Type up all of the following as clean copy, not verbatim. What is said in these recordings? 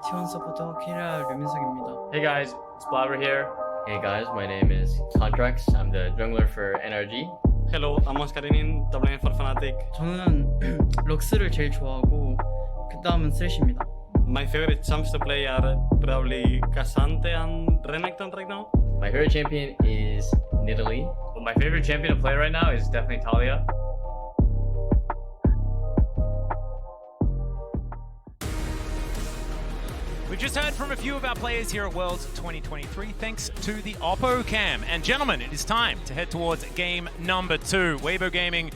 T1 서포터 KR 류민석입니다. Hey guys, it's Blabber here. Hey guys, my name is Aatrox. I'm the jungler for NRG. Hello, I'm Oscarinin, WM for Fnatic. 저는 럭스를 제일 좋아하고 그 다음은 쓰레쉬입니다. My favorite champs to play are probably Carzzy and Renata right now. My favorite champion is Nisqy. Well, my favorite champion to play right now is definitely Talia. We've just heard from a few of our players here at Worlds 2023, thanks to the Oppo Cam. And gentlemen, it is time to head towards game number 2. Weibo Gaming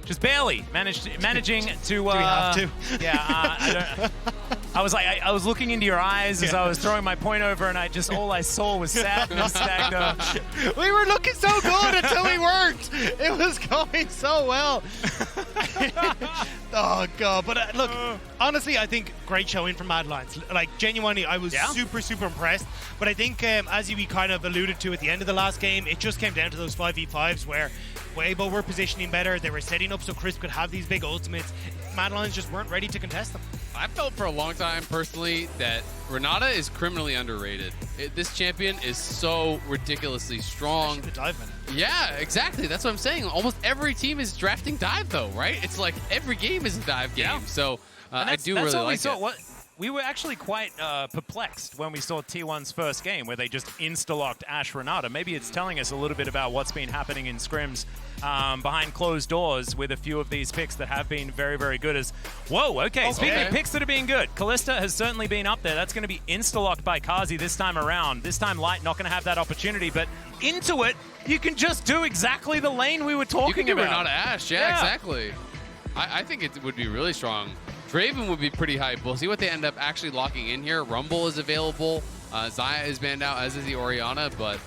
just barely managing to. Do we have to? Yeah, I don't. I was looking into your eyes as I was throwing my point over, and all I saw was sadness back there. We were looking so good until we weren't. It was going so well. Oh god! But look, honestly, I think great showing from Mad Lions. Like genuinely, I was super impressed. But I think, as we kind of alluded to at the end of the last game, it just came down to those 5v5s where Weibo were positioning better. They were setting up so Chris could have these big ultimates. Mad Lions just weren't ready to contest them. I felt for a long time, personally, that Renata is criminally underrated. This champion is so ridiculously strong. The dive man. Yeah, exactly. That's what I'm saying. Almost every team is drafting dive, though, right? It's like every game is a dive game. So I do really like it. We were actually quite perplexed when we saw T1's first game, where they just insta-locked Ashe Renata. Maybe it's telling us a little bit about what's been happening in scrims behind closed doors with a few of these picks that have been very, very good. Speaking of picks that are being good, Kalista has certainly been up there. That's going to be insta-locked by Carzzy this time around. This time Light not going to have that opportunity, but into it, you can just do exactly the lane we were talking about. You can do Renata Ashe, yeah, exactly. I think it would be really strong. Draven would be pretty hype. We'll see what they end up actually locking in here. Rumble is available. Xayah is banned out, as is the Orianna, but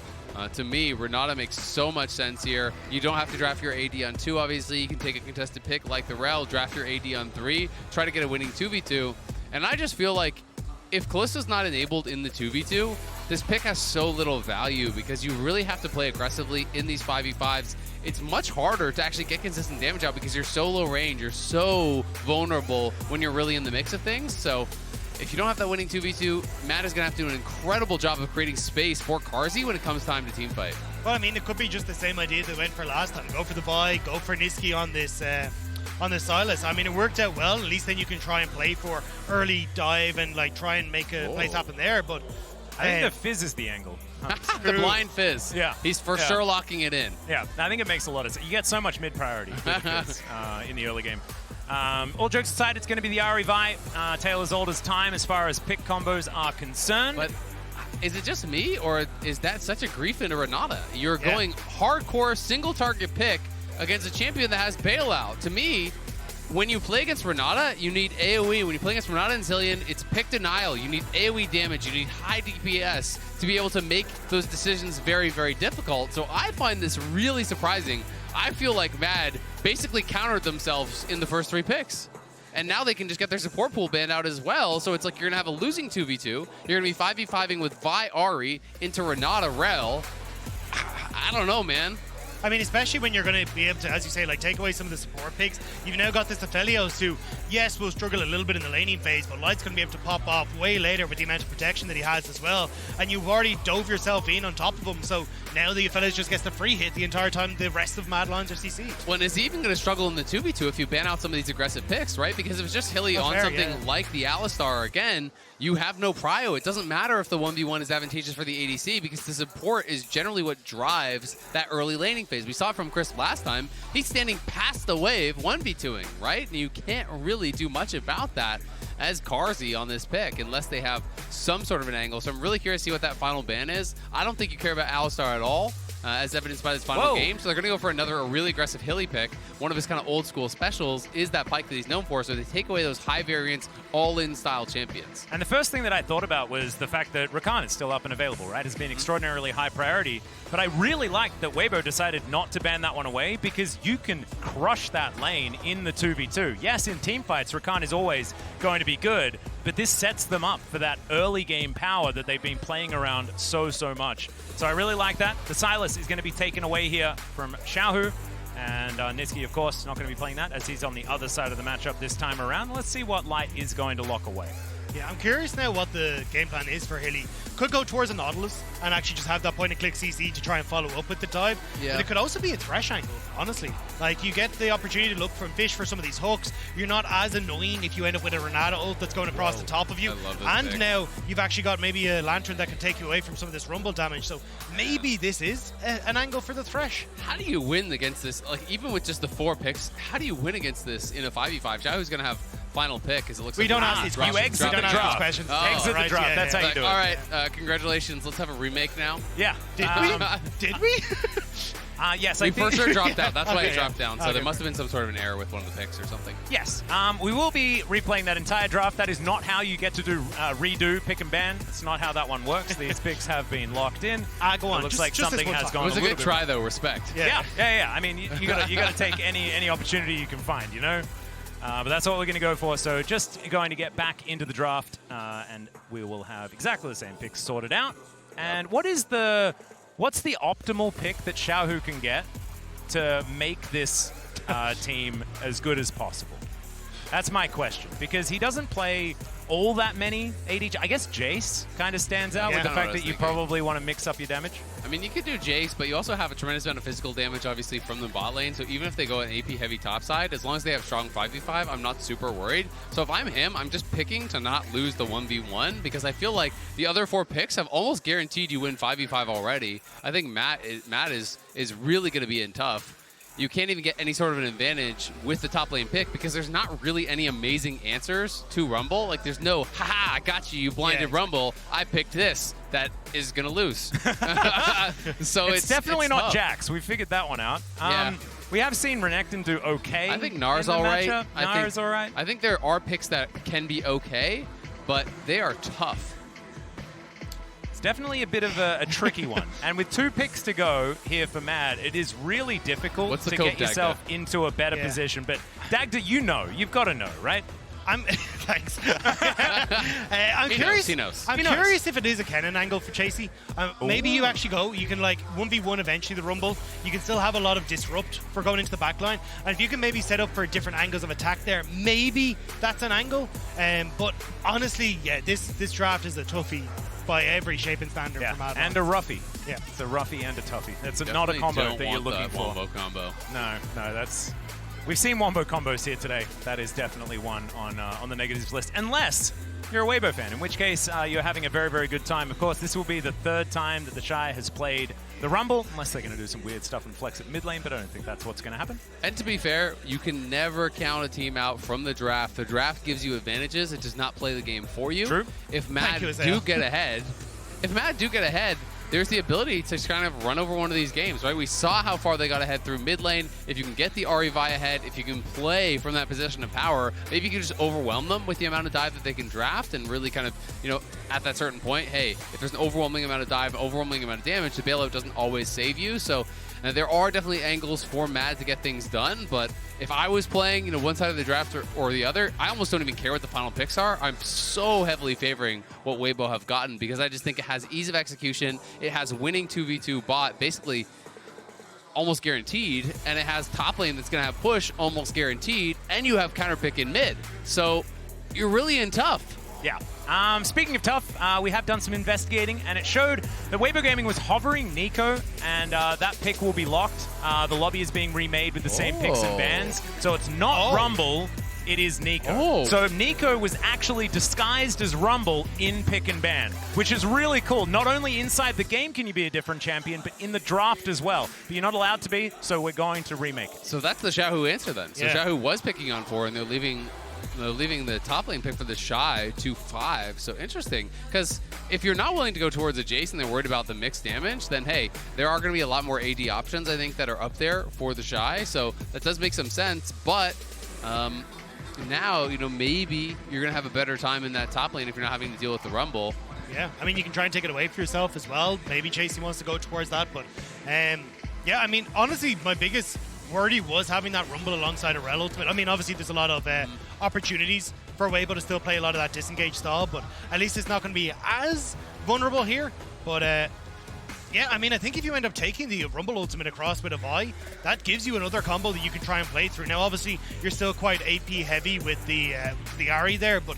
to me, Renata makes so much sense here. You don't have to draft your AD on 2, obviously. You can take a contested pick like the Rell, draft your AD on 3, try to get a winning 2v2. And I just feel like if Kalista's not enabled in the 2v2, this pick has so little value because you really have to play aggressively in these 5v5s. It's much harder to actually get consistent damage out because you're so low range, you're so vulnerable when you're really in the mix of things. So if you don't have that winning 2v2, Matt is going to have to do an incredible job of creating space for Carzzy when it comes time to team fight. Well, I mean, it could be just the same idea they went for last time. Go for the buy, go for Nisqy on this Sylas. I mean, it worked out well. At least then you can try and play for early dive and like try and make a place happen there. But I think the Fizz is the angle. The blind Fizz. Yeah. He's for sure locking it in. Yeah, I think it makes a lot of sense. You get so much mid-priority in the early game. All jokes aside, it's going to be the Ahri Vi, Tale as old as time as far as pick combos are concerned. But is it just me, or is that such a grief into Renata? You're going hardcore single target pick against a champion that has bailout. To me, when you play against Renata, you need AoE. When you play against Renata and Zilean, it's pick denial. You need AoE damage. You need high DPS to be able to make those decisions very, very difficult. So I find this really surprising. I feel like Mad basically countered themselves in the first 3 picks. And now they can just get their support pool banned out as well. So it's like you're going to have a losing 2v2. You're going to be 5v5ing with Vi Ahri into Renata Rell. I don't know, man. I mean, especially when you're going to be able to, as you say, like take away some of the support picks. You've now got this Aphelios who, yes, will struggle a little bit in the laning phase, but Light's going to be able to pop off way later with the amount of protection that he has as well. And you've already dove yourself in on top of him, so now the Aphelios just gets the free hit the entire time the rest of Mad Lions are CC'd. Well, is he even going to struggle in the 2v2 if you ban out some of these aggressive picks, right? Because if it's just Hilly on something like the Alistar again, you have no prio. It doesn't matter if the 1v1 is advantageous for the ADC because the support is generally what drives that early laning phase. We saw it from Chris last time. He's standing past the wave 1v2ing, right? And you can't really do much about that as Carzzy on this pick unless they have some sort of an angle. So I'm really curious to see what that final ban is. I don't think you care about Alistar at all. As evidenced by this final game. So they're going to go for a really aggressive Hilly pick. One of his kind of old school specials is that Pyke that he's known for. So they take away those high variance, all-in style champions. And the first thing that I thought about was the fact that Rakan is still up and available, right? It's been extraordinarily high priority. But I really liked that Weibo decided not to ban that one away because you can crush that lane in the 2v2. Yes, in team fights, Rakan is always going to be good, but this sets them up for that early game power that they've been playing around so much. So I really like that. The Sylas is going to be taken away here from Xiaohu. And Nisqy, of course, not going to be playing that as he's on the other side of the matchup this time around. Let's see what Light is going to lock away. Yeah, I'm curious now what the game plan is for Hilly. Could go towards a Nautilus and actually just have that point-and-click CC to try and follow up with the dive. Yeah. But it could also be a thresh angle, honestly. Like, you get the opportunity to look from Fish for some of these hooks. You're not as annoying if you end up with a Renata ult that's going across the top of you. I love this And pick. now you've actually got maybe a Lantern that can take you away from some of this Rumble damage. So maybe this is an angle for the thresh. How do you win against this? Like, even with just the 4 picks, how do you win against this in a 5v5? Xiaohu's going to have final pick because it looks We like don't ask these drop- questions. exit We the don't ask drop. these questions. Oh, Exit the right, drop. yeah, That's yeah. how you do it. All right, congratulations. Let's have a remake now. Yeah. Did Did we? Yes, We I think for sure dropped out. That's why Okay, it dropped down. So okay. there must have been some sort of an error with one of the picks or something. Yes, we will be replaying that entire draft. That is not how you get to do redo pick and ban. It's not how that one works. These picks have been locked in. Go on. It looks Just- like just this something one has time. gone. It was a little good bit try, though. Respect. Yeah. I mean, you gotta take any opportunity you can find, you know. But that's what we're going to go for. So just going to get back into the draft, and we will have exactly the same picks sorted out. And what's the optimal pick that Xiaohu can get to make this team as good as possible? That's my question, because he doesn't play all that many AD. I guess Jace kind of stands out Yeah. with the I know fact what I that was you thinking. probably want to mix up your damage. I mean, you could do Jace, but you also have a tremendous amount of physical damage, obviously, from the bot lane. So even if they go an AP heavy top side, as long as they have strong 5v5, I'm not super worried. So if I'm him, I'm just picking to not lose the 1v1 because I feel like the other 4 picks have almost guaranteed you win 5v5 already. I think Matt is really going to be in tough. You can't even get any sort of an advantage with the top lane pick because there's not really any amazing answers to Rumble. Like, there's no, haha, I got you, you blinded Yeah. Rumble. I picked this. That is going to lose. So It's definitely not tough. Jax. We figured that one out. Yeah. We have seen Renekton do okay. I think Nar's in the all right. matchup. Nar's all right. I think there are picks that can be okay, but they are tough. It's definitely a bit of a tricky one. And with 2 picks to go here for Mad, it is really difficult What's the to code, get yourself Dagda? into a better Yeah. position. But Dagda, you've got to know, right? I'm thanks. I'm curious. He knows. I'm He knows. curious if it is a Kennen angle for Chasy. Maybe you actually go. You can like 1v1 eventually the Rumble. You can still have a lot of disrupt for going into the back line. And if you can maybe set up for different angles of attack there, maybe that's an angle. But honestly, yeah, this draft is a toughie by every shape and standard Yeah. for Mad And a roughie. Yeah. It's a roughie and a toughie. That's not a Definitely combo don't that you're want looking the for. Wombo combo. No, that's... We've seen Wombo combos here today. That is definitely one on the negatives list. Unless you're a Weibo fan, in which case you're having a very, very good time. Of course, this will be the 3rd time that TheShy has played the Rumble, unless they're going to do some weird stuff and flex at mid lane, but I don't think that's what's going to happen. And to be fair, you can never count a team out from the draft. The draft gives you advantages. It does not play the game for you. True. If Mad you, do Isaiah. get ahead, there's the ability to kind of run over one of these games, right? We saw how far they got ahead through mid lane. If you can get the Ahri Vi ahead, if you can play from that position of power, maybe you can just overwhelm them with the amount of dive that they can draft and really kind of, at that certain point, hey, if there's an overwhelming amount of dive, overwhelming amount of damage, the bailout doesn't always save you. So there are definitely angles for Mad to get things done, but if I was playing, one side of the draft or the other, I almost don't even care what the final picks are. I'm so heavily favoring what Weibo have gotten because I just think it has ease of execution. It has winning 2v2 bot basically almost guaranteed, and it has top lane that's going to have push almost guaranteed, and you have counter pick in mid. So you're really in tough. Yeah. Speaking of tough, we have done some investigating, and it showed that Weibo Gaming was hovering Nico, and that pick will be locked. The lobby is being remade with the same picks and bans, so it's not Rumble, it is Nico. Oh. So Nico was actually disguised as Rumble in pick and ban, which is really cool. Not only inside the game can you be a different champion, but in the draft as well. But you're not allowed to be, so we're going to remake it. So that's the Xiaohu answer then. So Yeah. Xiaohu was picking on 4, and they're leaving the top lane pick for the Shy to 5. So interesting, because if you're not willing to go towards a Jace and they're worried about the mixed damage, then hey, there are going to be a lot more AD options, I think, that are up there for the Shy. So that does make some sense, but now, maybe you're going to have a better time in that top lane if you're not having to deal with the Rumble. Yeah, I mean, you can try and take it away for yourself as well. Maybe Chasy wants to go towards that, but yeah, I mean, honestly, my biggest worry was having that Rumble alongside a Rell ultimate. I mean, obviously, there's a lot of opportunities for Weibo to still play a lot of that disengage style, but at least it's not going to be as vulnerable here. But yeah, I mean, I think if you end up taking the Rumble ultimate across with a Vi, that gives you another combo that you can try and play through. Now, obviously, you're still quite AP heavy with the Ahri there, but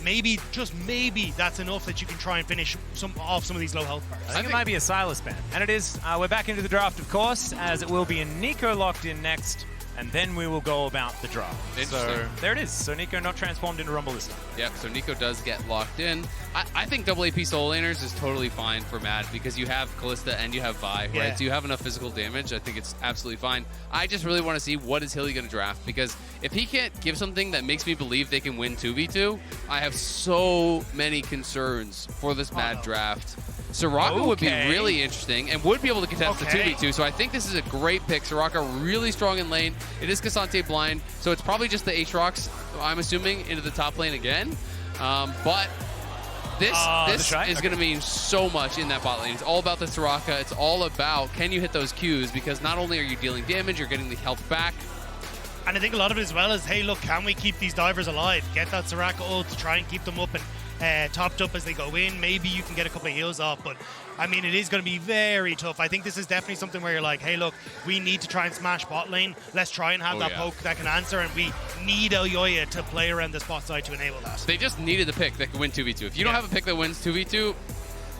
maybe, just maybe, that's enough that you can try and finish some of these low health bars. I think it might be a Sylas ban. And it is. We're back into the draft, of course, as it will be a Nico locked in next, and then we will go about the draft. So there it is. So Nico not transformed into Rumble this time. Yep, so Nico does get locked in. I think double AP solo laners is totally fine for Mad because you have Kalista and you have Vi, right? So you have enough physical damage. I think it's absolutely fine. I just really want to see what is Hilly going to draft, because if he can't give something that makes me believe they can win 2v2, I have so many concerns for this Mad draft. Soraka would be really interesting and would be able to contest the 2v2, so I think this is a great pick. Soraka really strong in lane. It is Cassante blind, so it's probably just the Aatrox, I'm assuming, into the top lane again. But this is going to mean so much in that bot lane. It's all about the Soraka. It's all about, can you hit those Qs? Because not only are you dealing damage, you're getting the health back. And I think a lot of it as well is, hey, look, can we keep these divers alive? Get that Soraka ult to try and keep them up and topped up as they go in. Maybe you can get a couple of heals off, but I mean, it is going to be very tough. I think this is definitely something where you're like, hey, look, we need to try and smash bot lane. Let's try and have that poke that can answer, and we need Elyoya to play around this bot side to enable that. They just needed a pick that could win 2v2. If you don't have a pick that wins 2v2,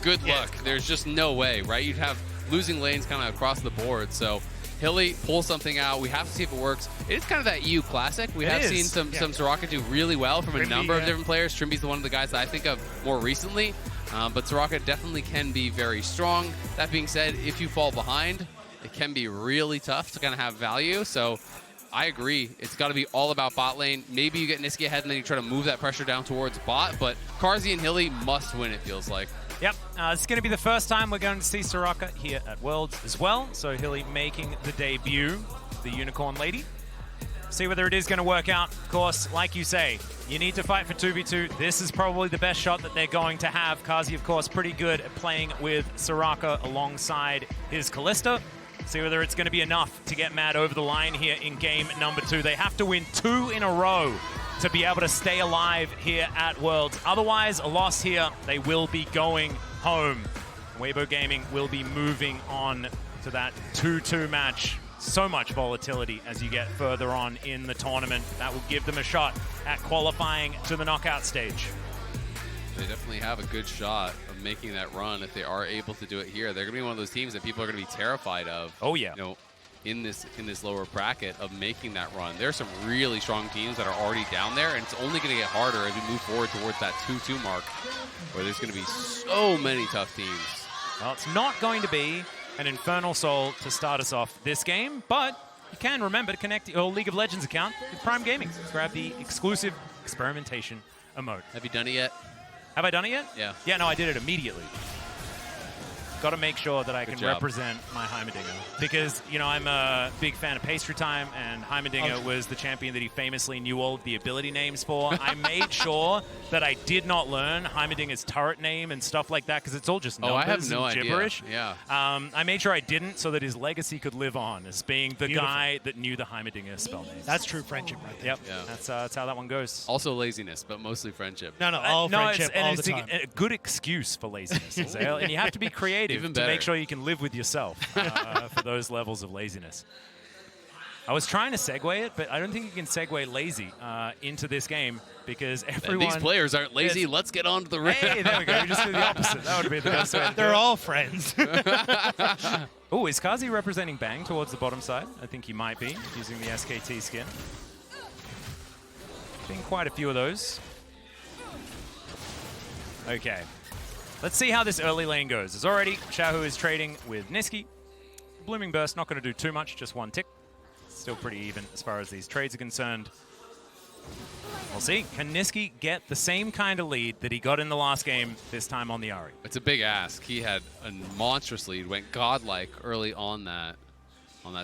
good luck. There's just no way, right? You'd have losing lanes kind of across the board. So Hilly pull something out. We have to see if it works. It's kind of that EU classic. We have seen some Soraka do really well from a number of different players. Trimby's the one of the guys that I think of more recently. But Soraka definitely can be very strong. That being said, if you fall behind, it can be really tough to kind of have value. So I agree. It's got to be all about bot lane. Maybe you get Nisqy ahead and then you try to move that pressure down towards bot. But Carzzy and Hilly must win, it feels like. Yep, it's going to be the first time we're going to see Soraka here at Worlds as well. So Hilly making the debut, the Unicorn Lady. See whether it is going to work out. Of course, like you say, you need to fight for 2v2. This is probably the best shot that they're going to have. Carzzy, of course, pretty good at playing with Soraka alongside his Kalista. See whether it's going to be enough to get Mad over the line here in game number 2. They have to win 2 in a row to be able to stay alive here at Worlds. Otherwise, a loss here, they will be going home. Weibo Gaming will be moving on to that 2-2 match. So much volatility as you get further on in the tournament. That will give them a shot at qualifying to the knockout stage. They definitely have a good shot of making that run if they are able to do it here. They're going to be one of those teams that people are going to be terrified of. Oh, yeah. You know, in this lower bracket of making that run. There's some really strong teams that are already down there, and it's only going to get harder as we move forward towards that 2-2 mark, where there's going to be so many tough teams. Well, it's not going to be an Infernal Soul to start us off this game, but you can remember to connect your League of Legends account with Prime Gaming. Grab the exclusive experimentation emote. Have you done it yet? Have I done it yet? Yeah. Yeah, no, I did it immediately. Got to make sure that I can represent my Heimerdinger. Because, you know, I'm a big fan of Pastry Time, and Heimerdinger was the champion that he famously knew all of the ability names for. I made sure that I did not learn Heimerdinger's turret name and stuff like that, because it's all just numbers and gibberish. Yeah. I made sure I didn't so that his legacy could live on as being the guy that knew the Heimerdinger spell names. That's true friendship right there. Yep, that's how that one goes. Also laziness, but mostly friendship. No, all friendship all the time. A good excuse for laziness, Azale, and you have to be creative to make sure you can live with yourself for those levels of laziness. I was trying to segue it, but I don't think you can segue lazy into this game because everyone... These players aren't lazy. Let's get on to the race. Hey, there we go. We just did the opposite. That would have been the best way. They're all friends. Oh, is Carzzy representing Bang towards the bottom side? I think he might be, using the SKT skin. Been quite a few of those. Okay. Let's see how this early lane goes. As already, Xiaohu is trading with Nisqy. Blooming Burst, not going to do too much, just one tick. Still pretty even as far as these trades are concerned. We'll see. Can Nisqy get the same kind of lead that he got in the last game, this time on the Ahri? It's a big ask. He had a monstrous lead, went godlike early on that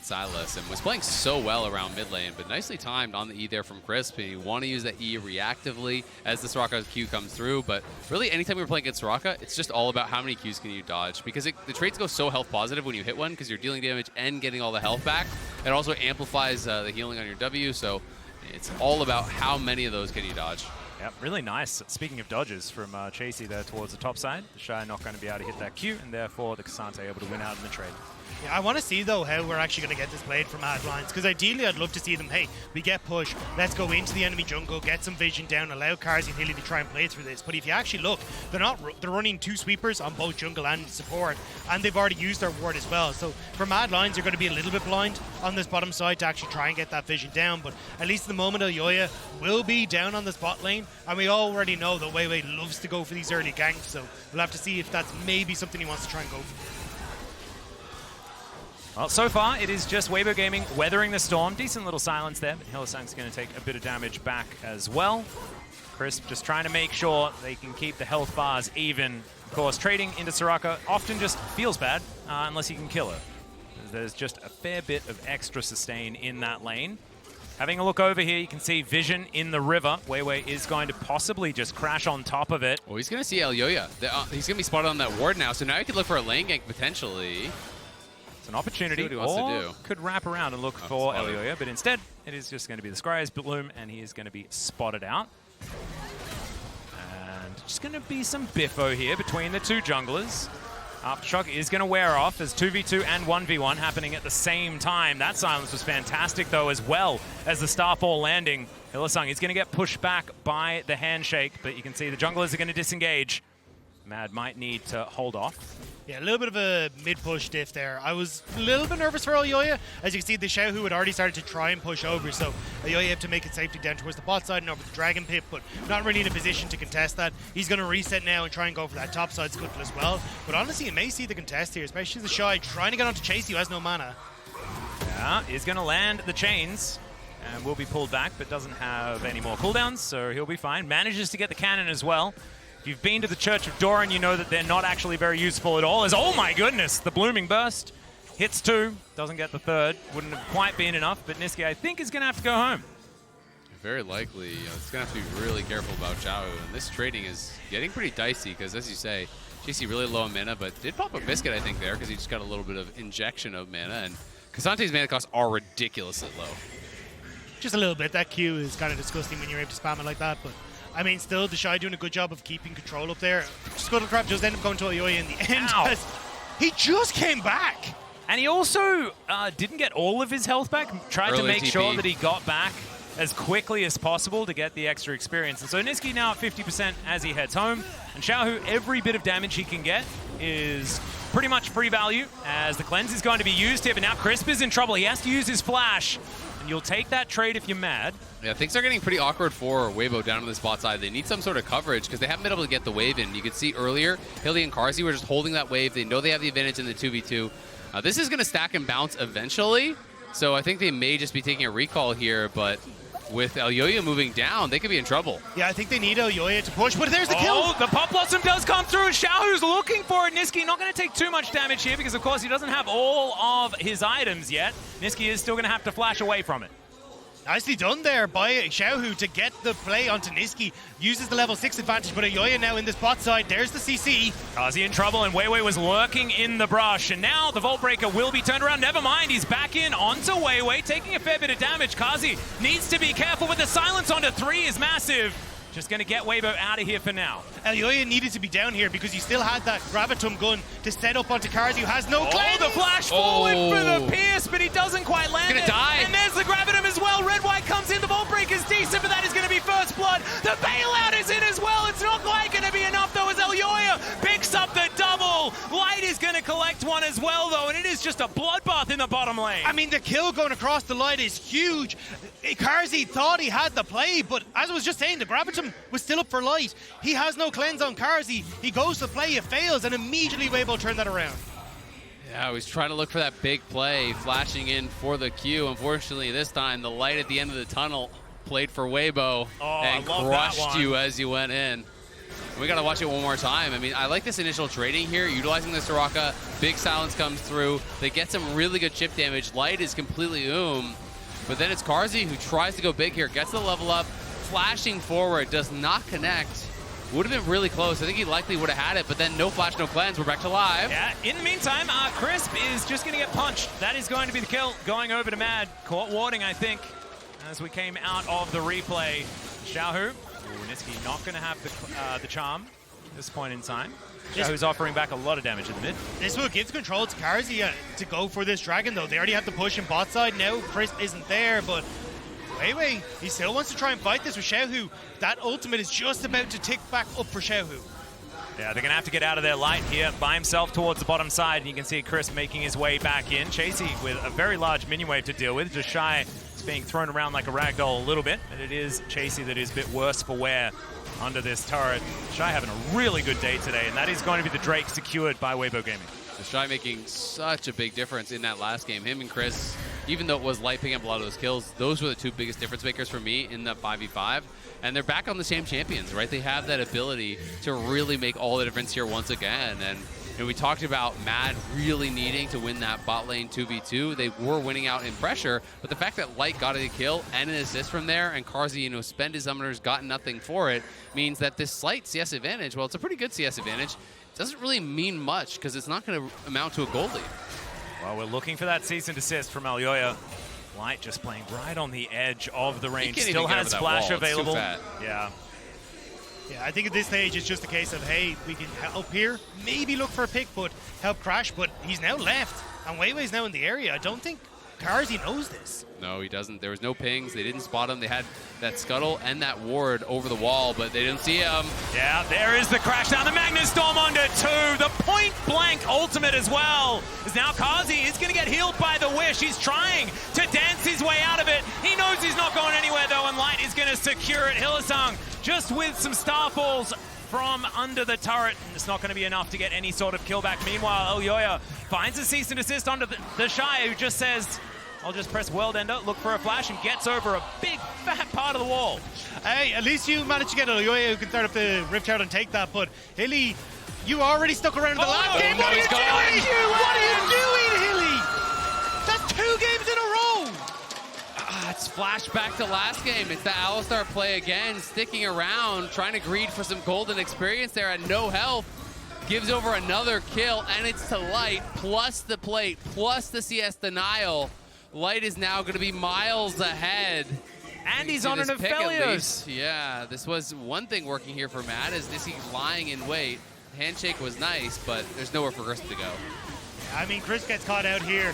Sylas, and was playing so well around mid lane, but nicely timed on the E there from Crisp. You want to use that E reactively as the Soraka Q comes through, but really anytime you're playing against Soraka, it's just all about how many Qs can you dodge, because the trades go so health positive when you hit one, because you're dealing damage and getting all the health back. It also amplifies the healing on your W, so it's all about how many of those can you dodge. Yep, really nice. Speaking of dodges from Chasy there towards the top side, TheShy not going to be able to hit that Q, and therefore the Cassante able to win out in the trade. Yeah, I want to see, though, how we're actually going to get this played from Mad Lions, because ideally I'd love to see them, hey, we get push, let's go into the enemy jungle, get some vision down, allow Carzzy and Hilly to try and play through this. But if you actually look, they're running 2 sweepers on both jungle and support, and they've already used their ward as well. So for Mad Lions, you're going to be a little bit blind on this bottom side to actually try and get that vision down. But at least at the moment, Elyoya will be down on the spot lane, and we already know that Weiwei loves to go for these early ganks, so we'll have to see if that's maybe something he wants to try and go for. Well, so far, it is just Weibo Gaming weathering the storm. Decent little silence there, but Hylissang's going to take a bit of damage back as well. Crisp just trying to make sure they can keep the health bars even. Of course, trading into Soraka often just feels bad unless you can kill her. There's just a fair bit of extra sustain in that lane. Having a look over here, you can see vision in the river. Weiwei is going to possibly just crash on top of it. Well, he's going to see Elyoya. He's going to be spotted on that ward now, so now he could look for a lane gank potentially. It's an opportunity, See what he wants to do. Could wrap around and look for Elyoya, but instead, it is just going to be the Scryer's Bloom, and he is going to be spotted out. And just going to be some biffo here between the 2 junglers. Aftershock is going to wear off as 2v2 and 1v1 happening at the same time. That silence was fantastic, though, as well as the Starfall landing. Hylissang is going to get pushed back by the handshake, but you can see the junglers are going to disengage. Mad might need to hold off. Yeah, a little bit of a mid-push diff there. I was a little bit nervous for Elyoya. As you can see, the Xiaohu had already started to try and push over, so Elyoya have to make it safely down towards the bot side and over the Dragon Pit, but not really in a position to contest that. He's going to reset now and try and go for that top side scuttle as well. But honestly, you may see the contest here, especially TheShy trying to get onto Chasy, who has no mana. Yeah, he's going to land the chains and will be pulled back, but doesn't have any more cooldowns, so he'll be fine. Manages to get the cannon as well. If you've been to the Church of Doran, you know that they're not actually very useful at all. As, oh my goodness, the Blooming Burst hits 2, doesn't get the 3rd. Wouldn't have quite been enough, but Nisqy, I think, is going to have to go home. Very likely. It's going to have to be really careful about Xiaohu. And this trading is getting pretty dicey because, as you say, Chasy really low on mana, but did pop a biscuit, I think, there because he just got a little bit of injection of mana. And Kasante's mana costs are ridiculously low. Just a little bit. That Q is kind of disgusting when you're able to spam it like that, but I mean, still, TheShy doing a good job of keeping control up there. Scuttlecrab just ended up going to Elyoya in the end. He just came back. And he also didn't get all of his health back. Tried Early to make TP. sure that he got back as quickly as possible to get the extra experience. And so Nisqy now at 50% as he heads home. And Xiaohu, every bit of damage he can get is pretty much free value as the cleanse is going to be used here. But now Crisp is in trouble. He has to use his flash. And you'll take that trade if you're mad. Yeah, things are getting pretty awkward for Weibo down on the spot side. They need some sort of coverage because they haven't been able to get the wave in. You could see earlier, Hilly and Carzzy were just holding that wave. They know they have the advantage in the 2v2. This is going to stack and bounce eventually. So I think they may just be taking a recall here, but with Elyoya moving down, they could be in trouble. Yeah, I think they need Elyoya to push, but there's the kill. Oh, the Pop Blossom does come through. Xiaohu's looking for it. Nisqy not going to take too much damage here because, of course, he doesn't have all of his items yet. Nisqy is still going to have to flash away from it. Nicely done there by Xiaohu to get the play onto Nisqy. Uses the level 6 advantage, but Elyoya now in this bot side. There's the CC. Carzzy in trouble, and Weiwei was lurking in the brush. And now the Vault Breaker will be turned around. Never mind, he's back in onto Weiwei, taking a fair bit of damage. Carzzy needs to be careful, but the silence onto 3 is massive. Just going to get Weibo out of here for now. Elyoya needed to be down here because he still had that Gravitum gun to set up onto Carzzy, who has no cleanse. Oh, the flash forward for the Pierce, but he doesn't quite land He's it. gonna die. And there's the Gravitum as well. Red-White comes in. The Vault Breaker's decent, but that is going to be first blood. The bailout is in as well. It's not quite going to be enough, though, as Elyoya picks up the double. Light is going to collect one as well, though, and it is just a bloodbath in the bottom lane. I mean, the kill going across the light is huge. Carzzy thought he had the play, but as I was just saying, the Gravitum was still up for light. He has no cleanse on Carzzy. He goes to play, it fails, and immediately Weibo turned that around. Yeah, he was trying to look for that big play, flashing in for the Q. Unfortunately, this time, the light at the end of the tunnel played for Weibo and crushed you as you went in. We got to watch it one more time. I mean, I like this initial trading here, utilizing the Soraka. Big silence comes through. They get some really good chip damage. Light is completely but then it's Carzzy who tries to go big here, gets the level up, flashing forward, does not connect. Would have been really close. I think he likely would have had it, but then no flash, no cleanse. We're back to live. Yeah, in the meantime, Crisp is just going to get punched. That is going to be the kill. Going over to Mad. Caught warding, I think, as we came out of the replay. Xiaohu. Nisqy not going to have the charm. at this point in time. Xiaohu's offering back a lot of damage in the mid. This will give control to Carzzy to go for this dragon, though. They already have the push in bot side now. Chris isn't there, but Weiwei, he still wants to try and fight this with Xiaohu. That ultimate is just about to tick back up for Xiaohu. Yeah, they're going to have to get out of their light here by himself towards the bottom side. And you can see Chris making his way back in. Chasy with a very large minion wave to deal with. TheShy is being thrown around like a ragdoll a little bit. And it is Chasy that is a bit worse for wear under this turret. TheShy having a really good day today. And that is going to be the Drake secured by Weibo Gaming. TheShy making such a big difference in that last game. Him and Chris, even though it was light picking up a lot of those kills, those were the two biggest difference makers for me in the 5v5. And they're back on the same champions, right? They have that ability to really make all the difference here once again. And we talked about Mad really needing to win that bot lane 2v2. They were winning out in pressure, but the fact that Light got a kill and an assist from there, and Carzzy, spend his summoners, got nothing for it, means that this slight CS advantage, well, it's a pretty good CS advantage, doesn't really mean much because it's not going to amount to a gold lead. Well, we're looking for that cease and desist from Elyoya. Light just playing right on the edge of the range. Still has splash available. Yeah. Yeah, I think at this stage it's just a case of, hey, we can help here, maybe look for a pick, but help Crash, but he's now left, and Weiwei's now in the area. I don't think Carzzy knows this. No, he doesn't. There was no pings. They didn't spot him. They had that scuttle and that ward over the wall, but they didn't see him. Yeah, there is the crash down. The Magnus Storm onto 2. The point blank ultimate as well. Is now Carzzy is going to get healed by the Wish. He's trying to dance his way out of it. He knows he's not going anywhere though, and Light is going to secure it. Hylissang just with some starfalls from under the turret. It's not going to be enough to get any sort of kill back. Meanwhile, Elyoya finds a cease and desist onto TheShy, who just says, I'll just press World Ender, look for a flash, and gets over a big, fat part of the wall. Hey, at least you managed to get Elyoya who can start up the Rift Herald and take that, but Hilly, you already stuck around in the last game. What are you doing? What are you doing, Hilly? That's 2 games in a row. It's flashback to last game. It's the Alistar play again, sticking around, trying to greed for some golden experience there at no health. Gives over another kill, and it's to Light, plus the plate, plus the CS denial. Light is now going to be miles ahead. And he's on an Aphelios. Yeah, this was one thing working here for Matt, is Nisqy lying in wait. Handshake was nice, but there's nowhere for Chris to go. I mean, Chris gets caught out here.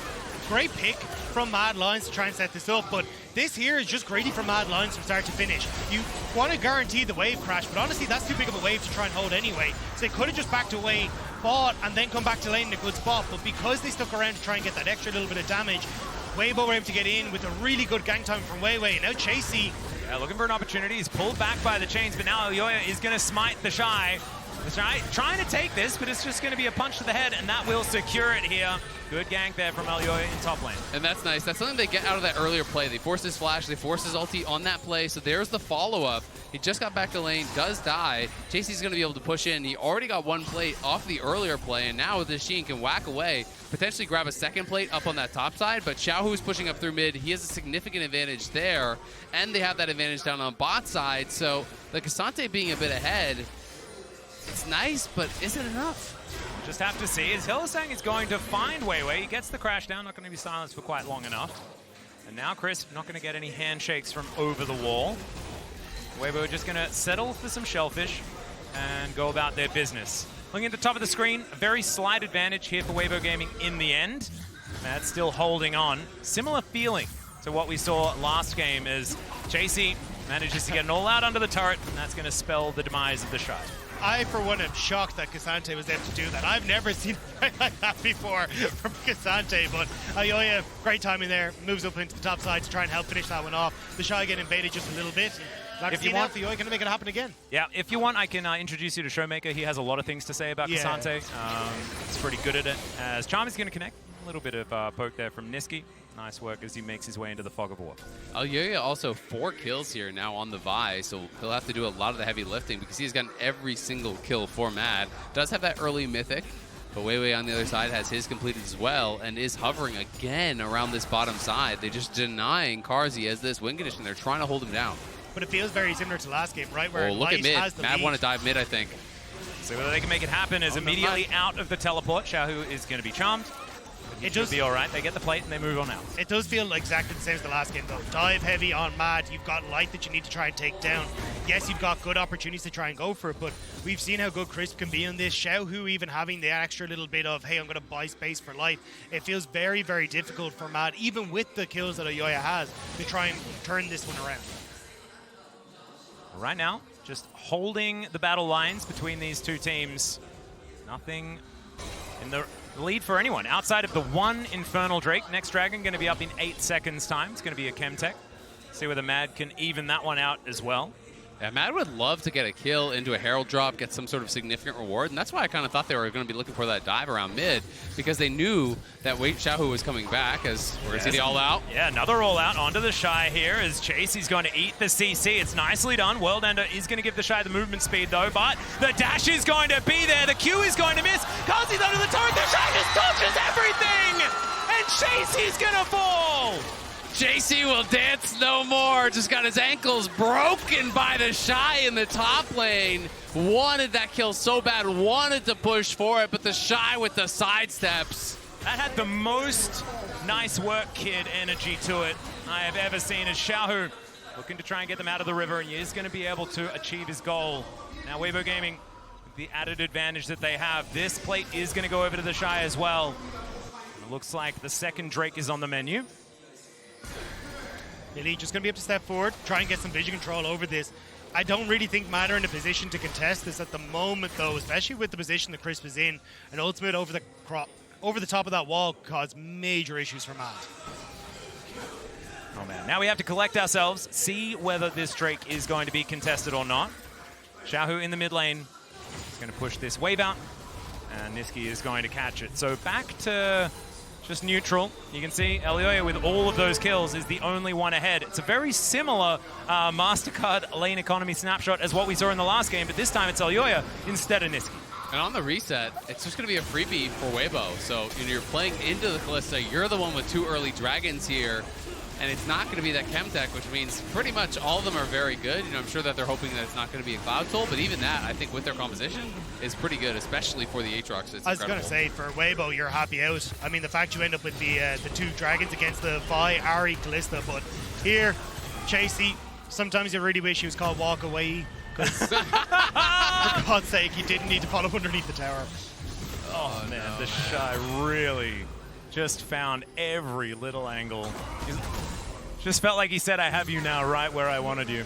Great pick from Mad Lions to try and set this up, but this here is just greedy from Mad Lions from start to finish. You want to guarantee the wave crash, but honestly, that's too big of a wave to try and hold anyway. So they could have just backed away, fought, and then come back to lane in a good spot, but because they stuck around to try and get that extra little bit of damage, Weibo were able to get in with a really good gank time from Weiwei, and now Chasy. Yeah, looking for an opportunity. He's pulled back by the chains, but now Elyoya is going to smite TheShy. TheShy trying to take this, but it's just going to be a punch to the head, and that will secure it here. Good gank there from Elyoya in top lane. And that's nice. That's something they get out of that earlier play. They forced his flash, they forced his ulti on that play, so there's the follow-up. He just got back to lane, does die. Chasy's going to be able to push in. He already got 1 plate off the earlier play, and now with this Sheen can whack away, potentially grab a 2nd plate up on that top side, but Xiaohu's pushing up through mid. He has a significant advantage there, and they have that advantage down on bot side, so the Cassante being a bit ahead, it's nice, but is it enough? Just have to see as Hylissang is going to find Weiwei. He gets the crash down, not going to be silenced for quite long enough. And now Chris not going to get any handshakes from over the wall. Weibo just going to settle for some shellfish and go about their business. Looking at the top of the screen, a very slight advantage here for Weibo Gaming in the end. That's still holding on. Similar feeling to what we saw last game as Chasy manages to get an all-out under the turret, and that's going to spell the demise of TheShy. I, for one, am shocked that Cassante was able to do that. I've never seen anything like that before from Cassante, but Elyoya, great timing there, moves up into the top side to try and help finish that one off. TheShy getting invaded just a little bit. If you want, Elyoya can make it happen again. Yeah, if you want, I can introduce you to Showmaker. He has a lot of things to say about Cassante. He's pretty good at it. As Charm is going to connect. A little bit of poke there from Nisqy. Nice work as he makes his way into the fog of war. Elyoya also 4 kills here now on the Vi, so he'll have to do a lot of the heavy lifting because he's gotten every single kill for Mad. Does have that early mythic, but Weiwei on the other side has his completed as well and is hovering again around this bottom side. They're just denying Carzzy as this win condition. They're trying to hold him down. But it feels very similar to last game, right? Where look at mid. Mad want to dive mid, I think. So whether they can make it happen is immediately out of the teleport. Xiaohu is going to be charmed. It should be all right. They get the plate and they move on out. It does feel exactly the same as the last game, though. Dive heavy on Mad. You've got Light that you need to try and take down. yes, you've got good opportunities to try and go for it, but we've seen how good Crisp can be on this. Xiaohu even having the extra little bit of, hey, I'm going to buy space for life. It feels very, very difficult for Mad, even with the kills that Elyoya has, to try and turn this one around. Right now, just holding the battle lines between these two teams. Nothing in the lead for anyone outside of the one Infernal Drake. Next Dragon going to be up in 8 seconds time. It's going to be a Chemtech. See whether Mad can even that one out as well. Yeah, Mad would love to get a kill into a Herald drop, get some sort of significant reward, and that's why I kind of thought they were going to be looking for that dive around mid, because they knew that Xiaohu was coming back, as we're going to see the all-out. Yeah, another all-out onto TheShy here as Chasy's going to eat the CC. It's nicely done. World Ender is going to give TheShy the movement speed, though, but the dash is going to be there. The Q is going to miss. Carzzy's under the turret. TheShy just dodges everything, and Chasy's going to fall. Chasy will dance no more. Just got his ankles broken by TheShy in the top lane. Wanted that kill so bad, wanted to push for it, but TheShy with the sidesteps. That had the most nice work, kid energy to it I have ever seen, as Xiaohu looking to try and get them out of the river, and he is going to be able to achieve his goal. Now Weibo Gaming, the added advantage that they have, this plate is going to go over to TheShy as well. It looks like the second Drake is on the menu. Elite just going to be able to step forward, try and get some vision control over this. I don't really think Mad are in a position to contest this at the moment, though, especially with the position that Crisp is in. An ultimate over the top of that wall caused major issues for Mad. Oh man, now we have to collect ourselves, see whether this Drake is going to be contested or not. Xiaohu in the mid lane is going to push this wave out, and Nisqy is going to catch it. So back to just neutral. You can see Elyoya with all of those kills is the only one ahead. It's a very similar MasterCard lane economy snapshot as what we saw in the last game, but this time it's Elyoya instead of Nisqy. And on the reset, it's just going to be a freebie for Weibo. So you're playing into the Kalista. You're the one with 2 early dragons here. And it's not going to be that Chemtech, which means pretty much all of them are very good. I'm sure that they're hoping that it's not going to be a Cloud Toll, but even that, I think with their composition, is pretty good, especially for the Aatrox. It's I was going to say, for Weibo, you're happy out. I mean, the fact you end up with the 2 dragons against the Vi, Ahri, Kalista, but here, Chasy, sometimes you really wish he was called Walk Away, because for God's sake, he didn't need to follow underneath the tower. Oh man, no, TheShy really just found every little angle. Just felt like he said, I have you now right where I wanted you.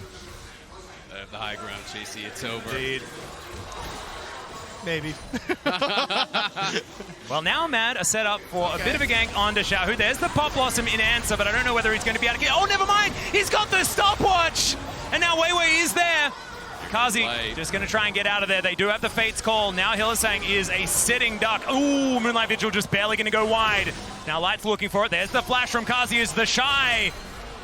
I have the high ground, Chasy. It's over. Indeed. Maybe. Well, now Mad are set up for a bit of a gank on Xiaohu. There's the Pop Blossom in answer, but I don't know whether he's going to be able to get... Oh, never mind! He's got the stopwatch! And now Weiwei is there. Carzzy just going to try and get out of there. They do have the Fate's Call. Now Hylissang is a sitting duck. Ooh, Moonlight Vigil just barely going to go wide. Now Light's looking for it. There's the flash from Carzzy as TheShy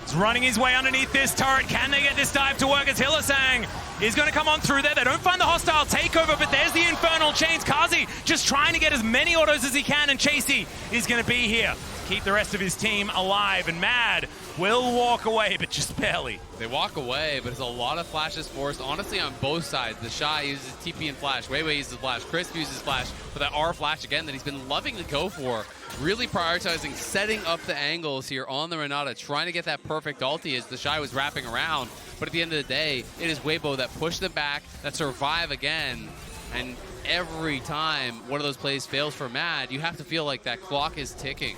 is running his way underneath this turret. Can they get this dive to work as Hylissang is going to come on through there? They don't find the hostile takeover, but there's the Infernal Chains. Carzzy just trying to get as many autos as he can, and Chasy is going to be here to keep the rest of his team alive. And Mad will walk away, but just barely. They walk away, but it's a lot of flashes forced, honestly, on both sides. TheShy uses TP and flash. Weiwei uses flash. Crisp uses flash for that R flash again that he's been loving to go for. Really prioritizing setting up the angles here on the Renata, trying to get that perfect ulti as TheShy was wrapping around. But at the end of the day, it is Weibo that push them back, that survive again. And every time one of those plays fails for Mad, you have to feel like that clock is ticking.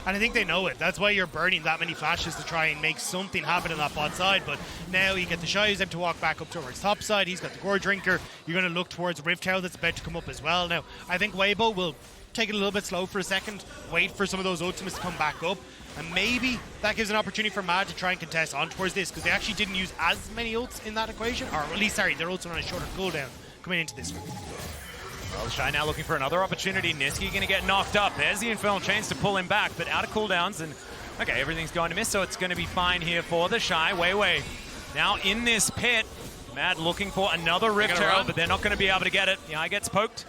And I think they know it. That's why you're burning that many flashes to try and make something happen on that bot side. But now you get TheShy who's able to walk back up towards top side. He's got the Gore Drinker. You're going to look towards Rift Tower that's about to come up as well. Now, I think Weibo will take it a little bit slow for a second, wait for some of those ultimates to come back up. And maybe that gives an opportunity for Mad to try and contest on towards this, because they actually didn't use as many ults in that equation. Or at least, sorry, their ults were on a shorter cooldown coming into this one. Well, TheShy now looking for another opportunity. Nisqy going to get knocked up. There's the Infernal Chains to pull him back, but out of cooldowns, and okay, everything's going to miss, so it's going to be fine here for TheShy. Weiwei now in this pit. Mad looking for another Rift Herald, but they're not going to be able to get it. The eye gets poked.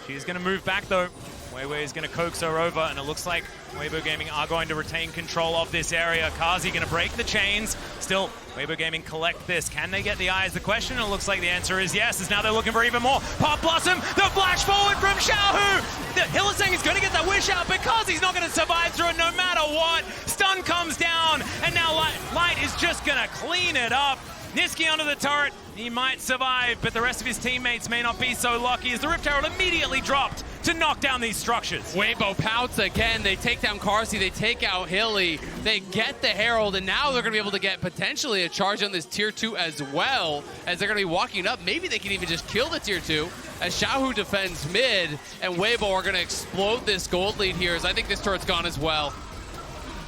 She's going to move back, though. Weiwei is going to coax her over, and it looks like Weibo Gaming are going to retain control of this area. Carzzy going to break the chains. Still, Weibo Gaming collect this. Can they get the eye is the question, and it looks like the answer is yes, as now they're looking for even more. Pop Blossom, the flash forward from Xiaohu! The Hylissang is going to get that wish out, but Carzzy's not going to survive through it no matter what. Stun comes down, and now Light is just going to clean it up. Nisqy onto the turret. He might survive, but the rest of his teammates may not be so lucky as the Rift Herald immediately dropped to knock down these structures. Weibo pouts again. They take down Carzzy. They take out Hilly. They get the Herald, and now they're going to be able to get potentially a charge on this tier 2 as well, as they're going to be walking up. Maybe they can even just kill the tier 2 as Xiaohu defends mid, and Weibo are going to explode this gold lead here, as I think this turret's gone as well.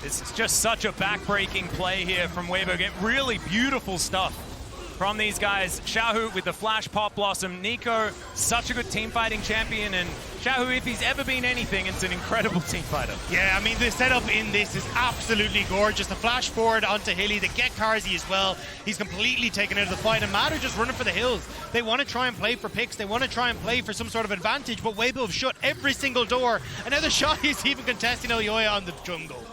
This is just such a back-breaking play here from Weibo. Get really beautiful stuff from these guys. Xiaohu with the flash pop blossom. Nico, such a good team fighting champion, and Xiaohu, if he's ever been anything, it's an incredible team fighter. Yeah, I mean, the setup in this is absolutely gorgeous. The flash forward onto Hilly, they get Carzzy as well. He's completely taken out of the fight, and Mad are just running for the hills. They want to try and play for picks. They want to try and play for some sort of advantage, but Weibo have shut every single door, and now TheShy is even contesting Elyoya on the jungle.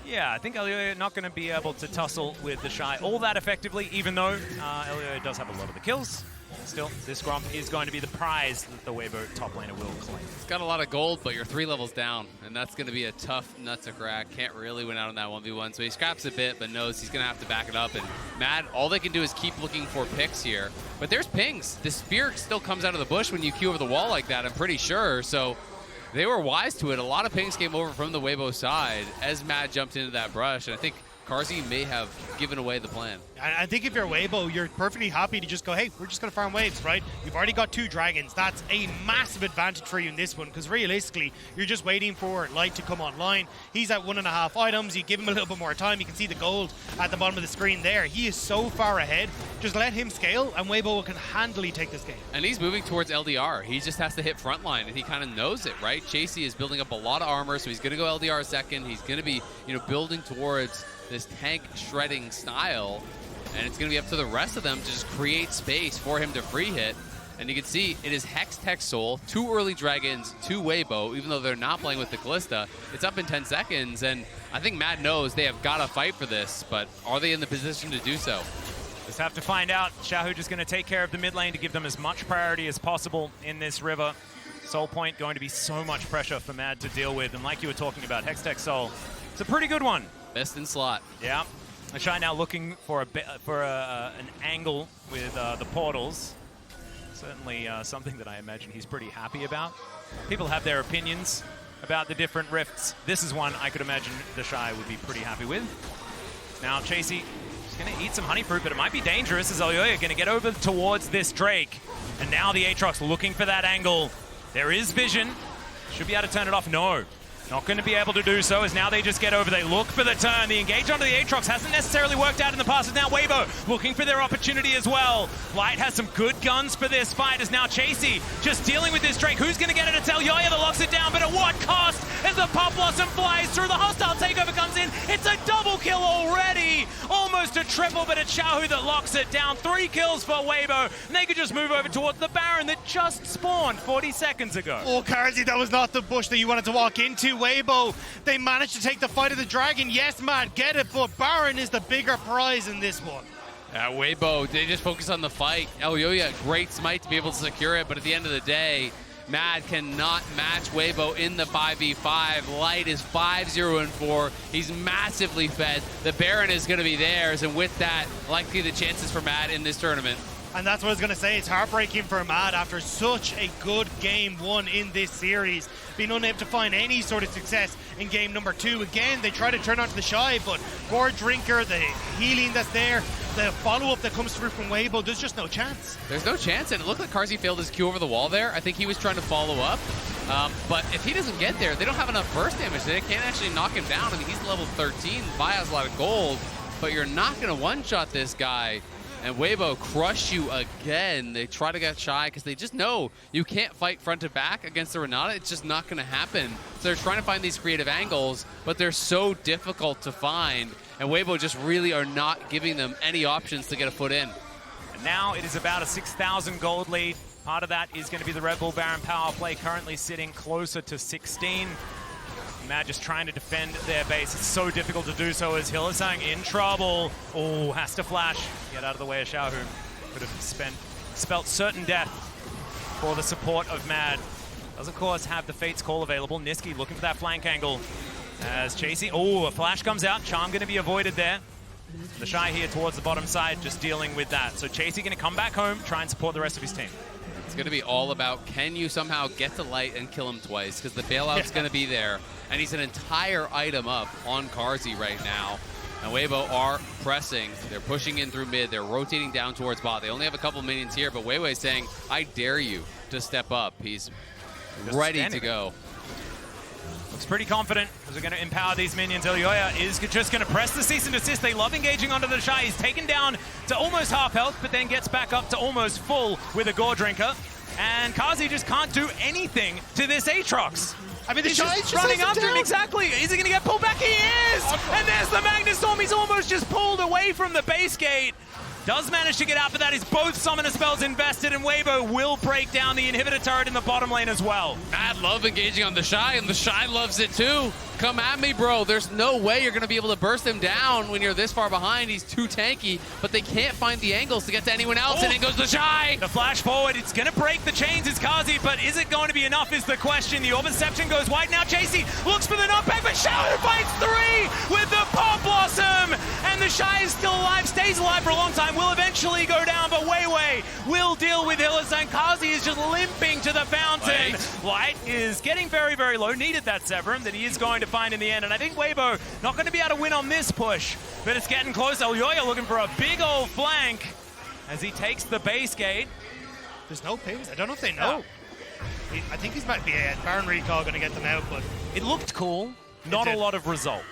Yeah, I think Elyoya not going to be able to tussle with TheShy all that effectively, even though Elyoya does have a lot of the kills. Still, this Gromp is going to be the prize that the Weibo top laner will claim. It's got a lot of gold, but you're 3 levels down, and that's going to be a tough nut to crack. Can't really win out on that 1v1, so he scraps a bit, but knows he's going to have to back it up. And Mad, all they can do is keep looking for picks here. But there's pings. The spear still comes out of the bush when you queue over the wall like that, I'm pretty sure. So they were wise to it. A lot of pings came over from the Weibo side as Mad jumped into that brush, and I think Carzzy may have given away the plan. I think if you're Weibo, you're perfectly happy to just go, hey, we're just going to farm waves, right? You've already got 2 dragons. That's a massive advantage for you in this one, because realistically, you're just waiting for Light to come online. He's at 1.5 items. You give him a little bit more time. You can see the gold at the bottom of the screen there. He is so far ahead. Just let him scale, and Weibo can handily take this game. And he's moving towards LDR. He just has to hit frontline, and he kind of knows it, right? Chasy is building up a lot of armor, so he's going to go LDR second. He's going to be, building towards this tank shredding style, and it's going to be up to the rest of them to just create space for him to free hit. And you can see it is Hex Tech Soul, 2 early dragons, 2 Weibo, even though they're not playing with the Kalista. It's up in 10 seconds, and I think Mad knows they have got to fight for this, but are they in the position to do so? Just have to find out. Xiaohu just going to take care of the mid lane to give them as much priority as possible in this river. Soul Point going to be so much pressure for Mad to deal with, and like you were talking about, Hex Tech Soul, it's a pretty good one. Best in slot. Yeah. TheShy now looking for an angle with the portals. Certainly something that I imagine he's pretty happy about. People have their opinions about the different rifts. This is one I could imagine TheShy would be pretty happy with. Now Chasy is going to eat some honey fruit, but it might be dangerous as Elyoya going to get over towards this Drake. And now the Aatrox looking for that angle. There is vision. Should be able to turn it off. No. Not going to be able to do so, as now they just get over. They look for the turn. The engage onto the Aatrox hasn't necessarily worked out in the past. As now Weibo looking for their opportunity as well. Light has some good guns for this fight, as now Chasy just dealing with this Drake. Who's going to get it? It's Elyoya that locks it down, but at what cost? As the Pop Blossom flies through, the hostile takeover comes in. It's a double kill already. Almost a triple, but it's Xiaohu that locks it down. 3 kills for Weibo. And they could just move over towards the Baron that just spawned 40 seconds ago. Oh, Carzzy, that was not the bush that you wanted to walk into. Weibo, they managed to take the fight of the dragon. Yes, man, get it, but Baron is the bigger prize in this one. Weibo, they just focus on the fight. Elyoya, great smite to be able to secure it, but at the end of the day, Mad cannot match Weibo in the 5v5. Light is 5-0-4. He's massively fed. The Baron is going to be theirs, and with that, likely the chances for Mad in this tournament. And that's what I was going to say. It's heartbreaking for Mad after such a good game 1 in this series. Being unable to find any sort of success in game number 2. Again, they try to turn onto TheShy, but Gore Drinker, the healing that's there, the follow-up that comes through from Weibo, there's just no chance. There's no chance, and it looked like Carzzy failed his Q over the wall there. I think he was trying to follow up, but if he doesn't get there, they don't have enough burst damage. They can't actually knock him down. I mean, he's level 13, Vi has a lot of gold, but you're not going to one-shot this guy. And Weibo crush you again. They try to get shy because they just know you can't fight front to back against the Renata. It's just not going to happen. So they're trying to find these creative angles, but they're so difficult to find. And Weibo just really are not giving them any options to get a foot in. And now it is about a 6,000 gold lead. Part of that is going to be the Red Bull Baron power play, currently sitting closer to 16. Mad just trying to defend their base. It's so difficult to do so as Hylissang in trouble. Oh, has to flash. Get out of the way of Xiaohu. Could have spelt certain death for the support of Mad. Does, of course, have the Fate's Call available. Nisqy looking for that flank angle as Chasy. Oh, a flash comes out. Charm going to be avoided there. TheShy here towards the bottom side, just dealing with that. So Chasy going to come back home, try and support the rest of his team. It's going to be all about, can you somehow get to light and kill him twice? Because the bailout's going to be there, and he's an entire item up on Carzzy right now. And Weibo are pressing. They're pushing in through mid. They're rotating down towards bot. They only have a couple minions here, but Weiwei's saying, I dare you to step up. He's ready to go. Looks pretty confident because we're going to empower these minions. Elyoya is just going to press the cease and desist. They love engaging onto TheShy. He's taken down to almost half health, but then gets back up to almost full with a Gore Drinker. And Carzzy just can't do anything to this Aatrox. I mean, the He's Shy just running after him, exactly. Is he going to get pulled back? He is! And there's the Magnus Storm. He's almost just pulled away from the base gate. Does manage to get out for that. He's both summoner spells invested, and Weibo will break down the inhibitor turret in the bottom lane as well. Mad love engaging on TheShy, and TheShy loves it too. Come at me, bro. There's no way you're going to be able to burst him down when you're this far behind. He's too tanky, but they can't find the angles to get to anyone else, and in goes TheShy. The flash forward, it's going to break the chains, it's Carzzy, but is it going to be enough is the question. The Orbiception goes wide now. Chasy looks for the knockback, but Xiaohu fights three with the Pop Blossom, and TheShy is still alive, stays alive for a long time, will eventually go down, but Weiwei will deal with Hylissang. Carzzy is just limping to the fountain. Light is getting very, very low, needed that Severum that he is going to find in the end, and I think Weibo not going to be able to win on this push, but it's getting close. Elyoya looking for a big old flank as he takes the base gate. There's no pings. I don't know if they know. I think he's might be a Baron recall going to get them out, but It looked cool, not a lot of result.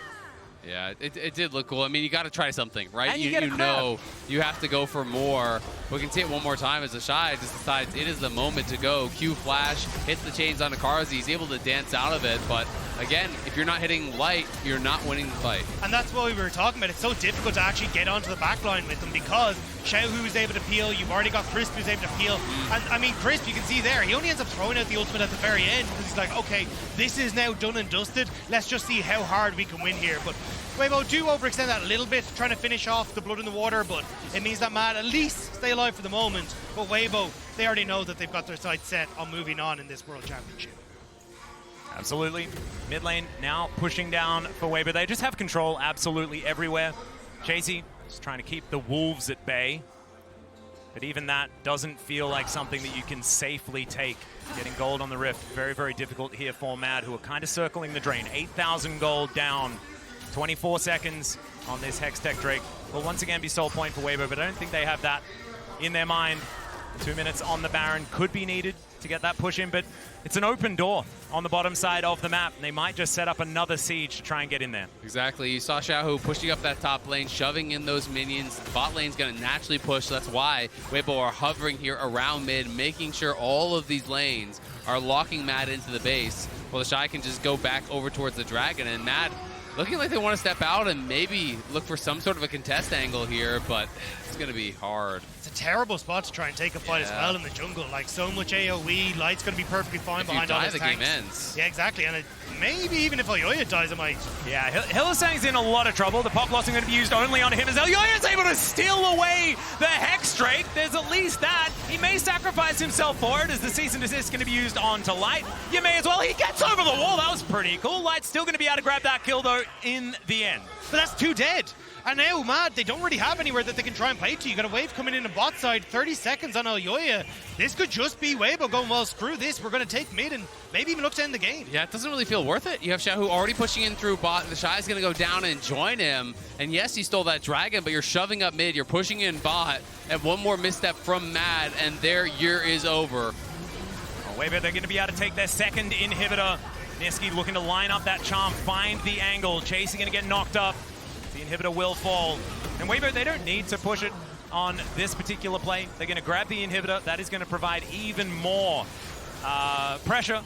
Yeah, it did look cool. I mean, you got to try something, right? And you get a know you have to go for more. We can see it one more time as TheShy just decides it is the moment to go. Q flash, hits the chains onto Carzzy. He's able to dance out of it, but again, if you're not hitting light, you're not winning the fight. And that's what we were talking about. It's so difficult to actually get onto the back line with them because Xiaohu is able to peel. You've already got Crisp who's able to peel. And I mean, Crisp, you can see there, he only ends up throwing out the ultimate at the very end because he's like, okay, this is now done and dusted. Let's just see how hard we can win here. But Weibo do overextend that a little bit, trying to finish off the blood in the water, but it means that Mad at least stay alive for the moment. But Weibo, they already know that they've got their sights set on moving on in this World Championship. Absolutely. Mid lane now pushing down for Weibo. They just have control absolutely everywhere. Chasy just trying to keep the Wolves at bay. But even that doesn't feel like something that you can safely take. Getting gold on the Rift, very, very difficult here for Mad, who are kind of circling the drain. 8,000 gold down. 24 seconds on this Hextech Drake. Will once again be soul point for Weibo, but I don't think they have that in their mind. 2 minutes on the Baron could be needed to get that push in, but it's an open door on the bottom side of the map. They might just set up another siege to try and get in there. Exactly. You saw Xiaohu pushing up that top lane, shoving in those minions. The bot lane's going to naturally push, so that's why Weibo are hovering here around mid, making sure all of these lanes are locking Mad into the base, while TheShy can just go back over towards the Dragon, and Mad looking like they want to step out and maybe look for some sort of a contest angle here, but it's going to be hard. It's a terrible spot to try and take a fight as well in the jungle. Like, so much AoE, Light's going to be perfectly fine If behind you all die, his the tanks. game ends. Yeah, exactly. And maybe even if Elyoya dies, it might. Yeah, Hylissang's in a lot of trouble. The Pop Blossom going to be used only on him as Elyoya is able to steal away the Hex Drake. There's at least that. He may sacrifice himself for it as the Cease and Desist is going to be used onto Light. You may as well. He gets over the wall. That was pretty cool. Light's still going to be able to grab that kill, though, in the end. But that's 2 dead. And now, Mad, they don't really have anywhere that they can try and play to. You got a wave coming in on bot side, 30 seconds on Elyoya. This could just be Weibo going, well, screw this. We're going to take mid and maybe even look to end the game. Yeah, it doesn't really feel worth it. You have Xiaohu already pushing in through bot. TheShy's going to go down and join him. And yes, he stole that dragon, but you're shoving up mid. You're pushing in bot. And one more misstep from Mad, and their year is over. Oh, Weibo, they're going to be able to take their second inhibitor. Nisqy looking to line up that charm, find the angle. Chasy going to get knocked up. The inhibitor will fall. And Weibo, they don't need to push it on this particular play. They're going to grab the inhibitor. That is going to provide even more pressure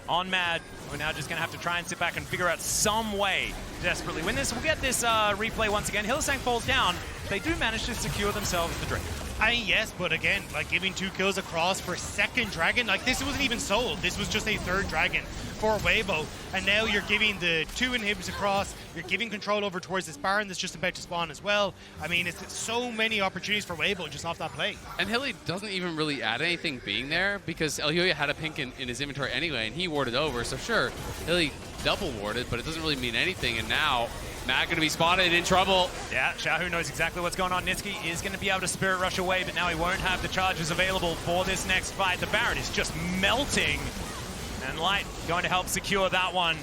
on Mad. We're now just going to have to try and sit back and figure out some way to desperately win this. We'll get this replay once again. Hylissang falls down. They do manage to secure themselves the Drake. I mean, yes, but again, like giving 2 kills across for a second dragon, like this wasn't even sold. This was just a third dragon for Weibo. And now you're giving the 2 inhibs across. You're giving control over towards this Baron that's just about to spawn as well. I mean, it's so many opportunities for Weibo just off that play. And Hilly doesn't even really add anything being there because Elyoya had a pink in his inventory anyway, and he warded over. So sure, Hilly double warded, but it doesn't really mean anything. And now, Mad gonna be spotted in trouble. Yeah, Xiaohu knows exactly what's going on. Nisqy is going to be able to Spirit Rush away, but now he won't have the charges available for this next fight. The Baron is just melting, and Light going to help secure that one.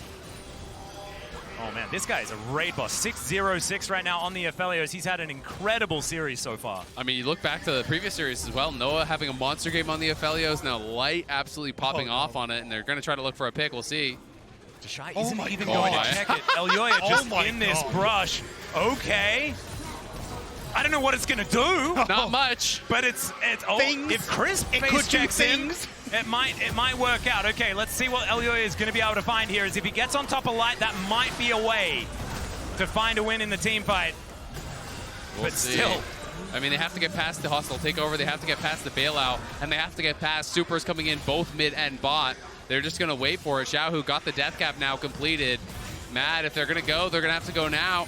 Oh man, this guy is a raid boss. 6-0-6 right now on the Aphelios. He's had an incredible series so far. I mean, you look back to the previous series as well. Noah having a monster game on the Aphelios. Now Light absolutely popping off on it, and they're going to try to look for a pick. We'll see. TheShy isn't even going to check it. Elyoya just in this brush. Okay. I don't know what it's going to do. Not much. But it's if Chris face checks in, it might work out. Okay, let's see what Elyoya is going to be able to find here. Is if he gets on top of Light, that might be a way to find a win in the team fight. We'll see. Still. I mean, they have to get past the hostile takeover, they have to get past the bailout, and they have to get past supers coming in both mid and bot. They're just going to wait for it. Xiaohu got the death cap now completed. Mad, if they're going to go, they're going to have to go now.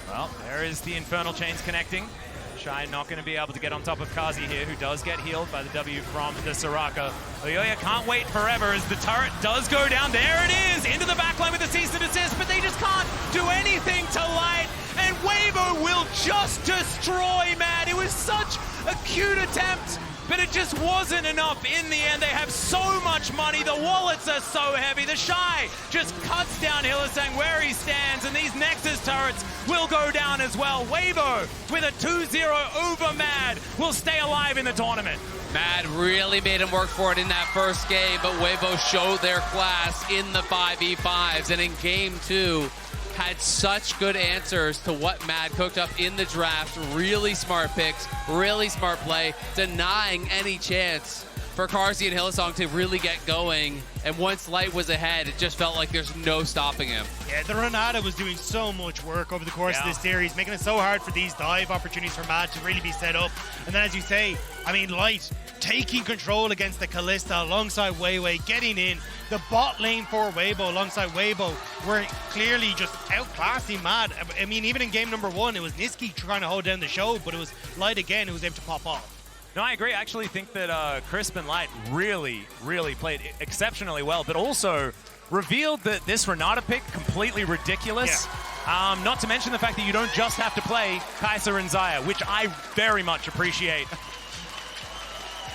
Well, there is the Infernal Chains connecting. Shy not going to be able to get on top of Carzzy here, who does get healed by the W from the Soraka. Elyoya can't wait forever as the turret does go down. There it is, into the backline with the cease and desist, but they just can't do anything to Light. And Weibo will just destroy Mad. It was such a cute attempt, but it just wasn't enough in the end. They have so much money. The wallets are so heavy. TheShy just cuts down Hylissang where he stands, and these Nexus turrets will go down as well. Weibo with a 2-0 over Mad will stay alive in the tournament. Mad really made him work for it in that first game, but Weibo showed their class in the 5v5s, and in game 2, had such good answers to what Mad cooked up in the draft. Really smart picks, really smart play, denying any chance for Carzzy and Hylissang to really get going. And once Light was ahead, it just felt like there's no stopping him. Yeah, the Renata was doing so much work over the course of this series, making it so hard for these dive opportunities for Mad to really be set up. And then, as you say, I mean, Light taking control against the Kalista alongside Weiwei, getting in. The bot lane for Weibo alongside Weibo were clearly just outclassing Mad. I mean, even in game number 1, it was Nisqy trying to hold down the show, but it was Light again who was able to pop off. No, I agree. I actually think that Crisp and Light really played exceptionally well, but also revealed that this Renata pick completely ridiculous. Yeah. Not to mention the fact that you don't just have to play Kai'Sa and Xayah, which I very much appreciate.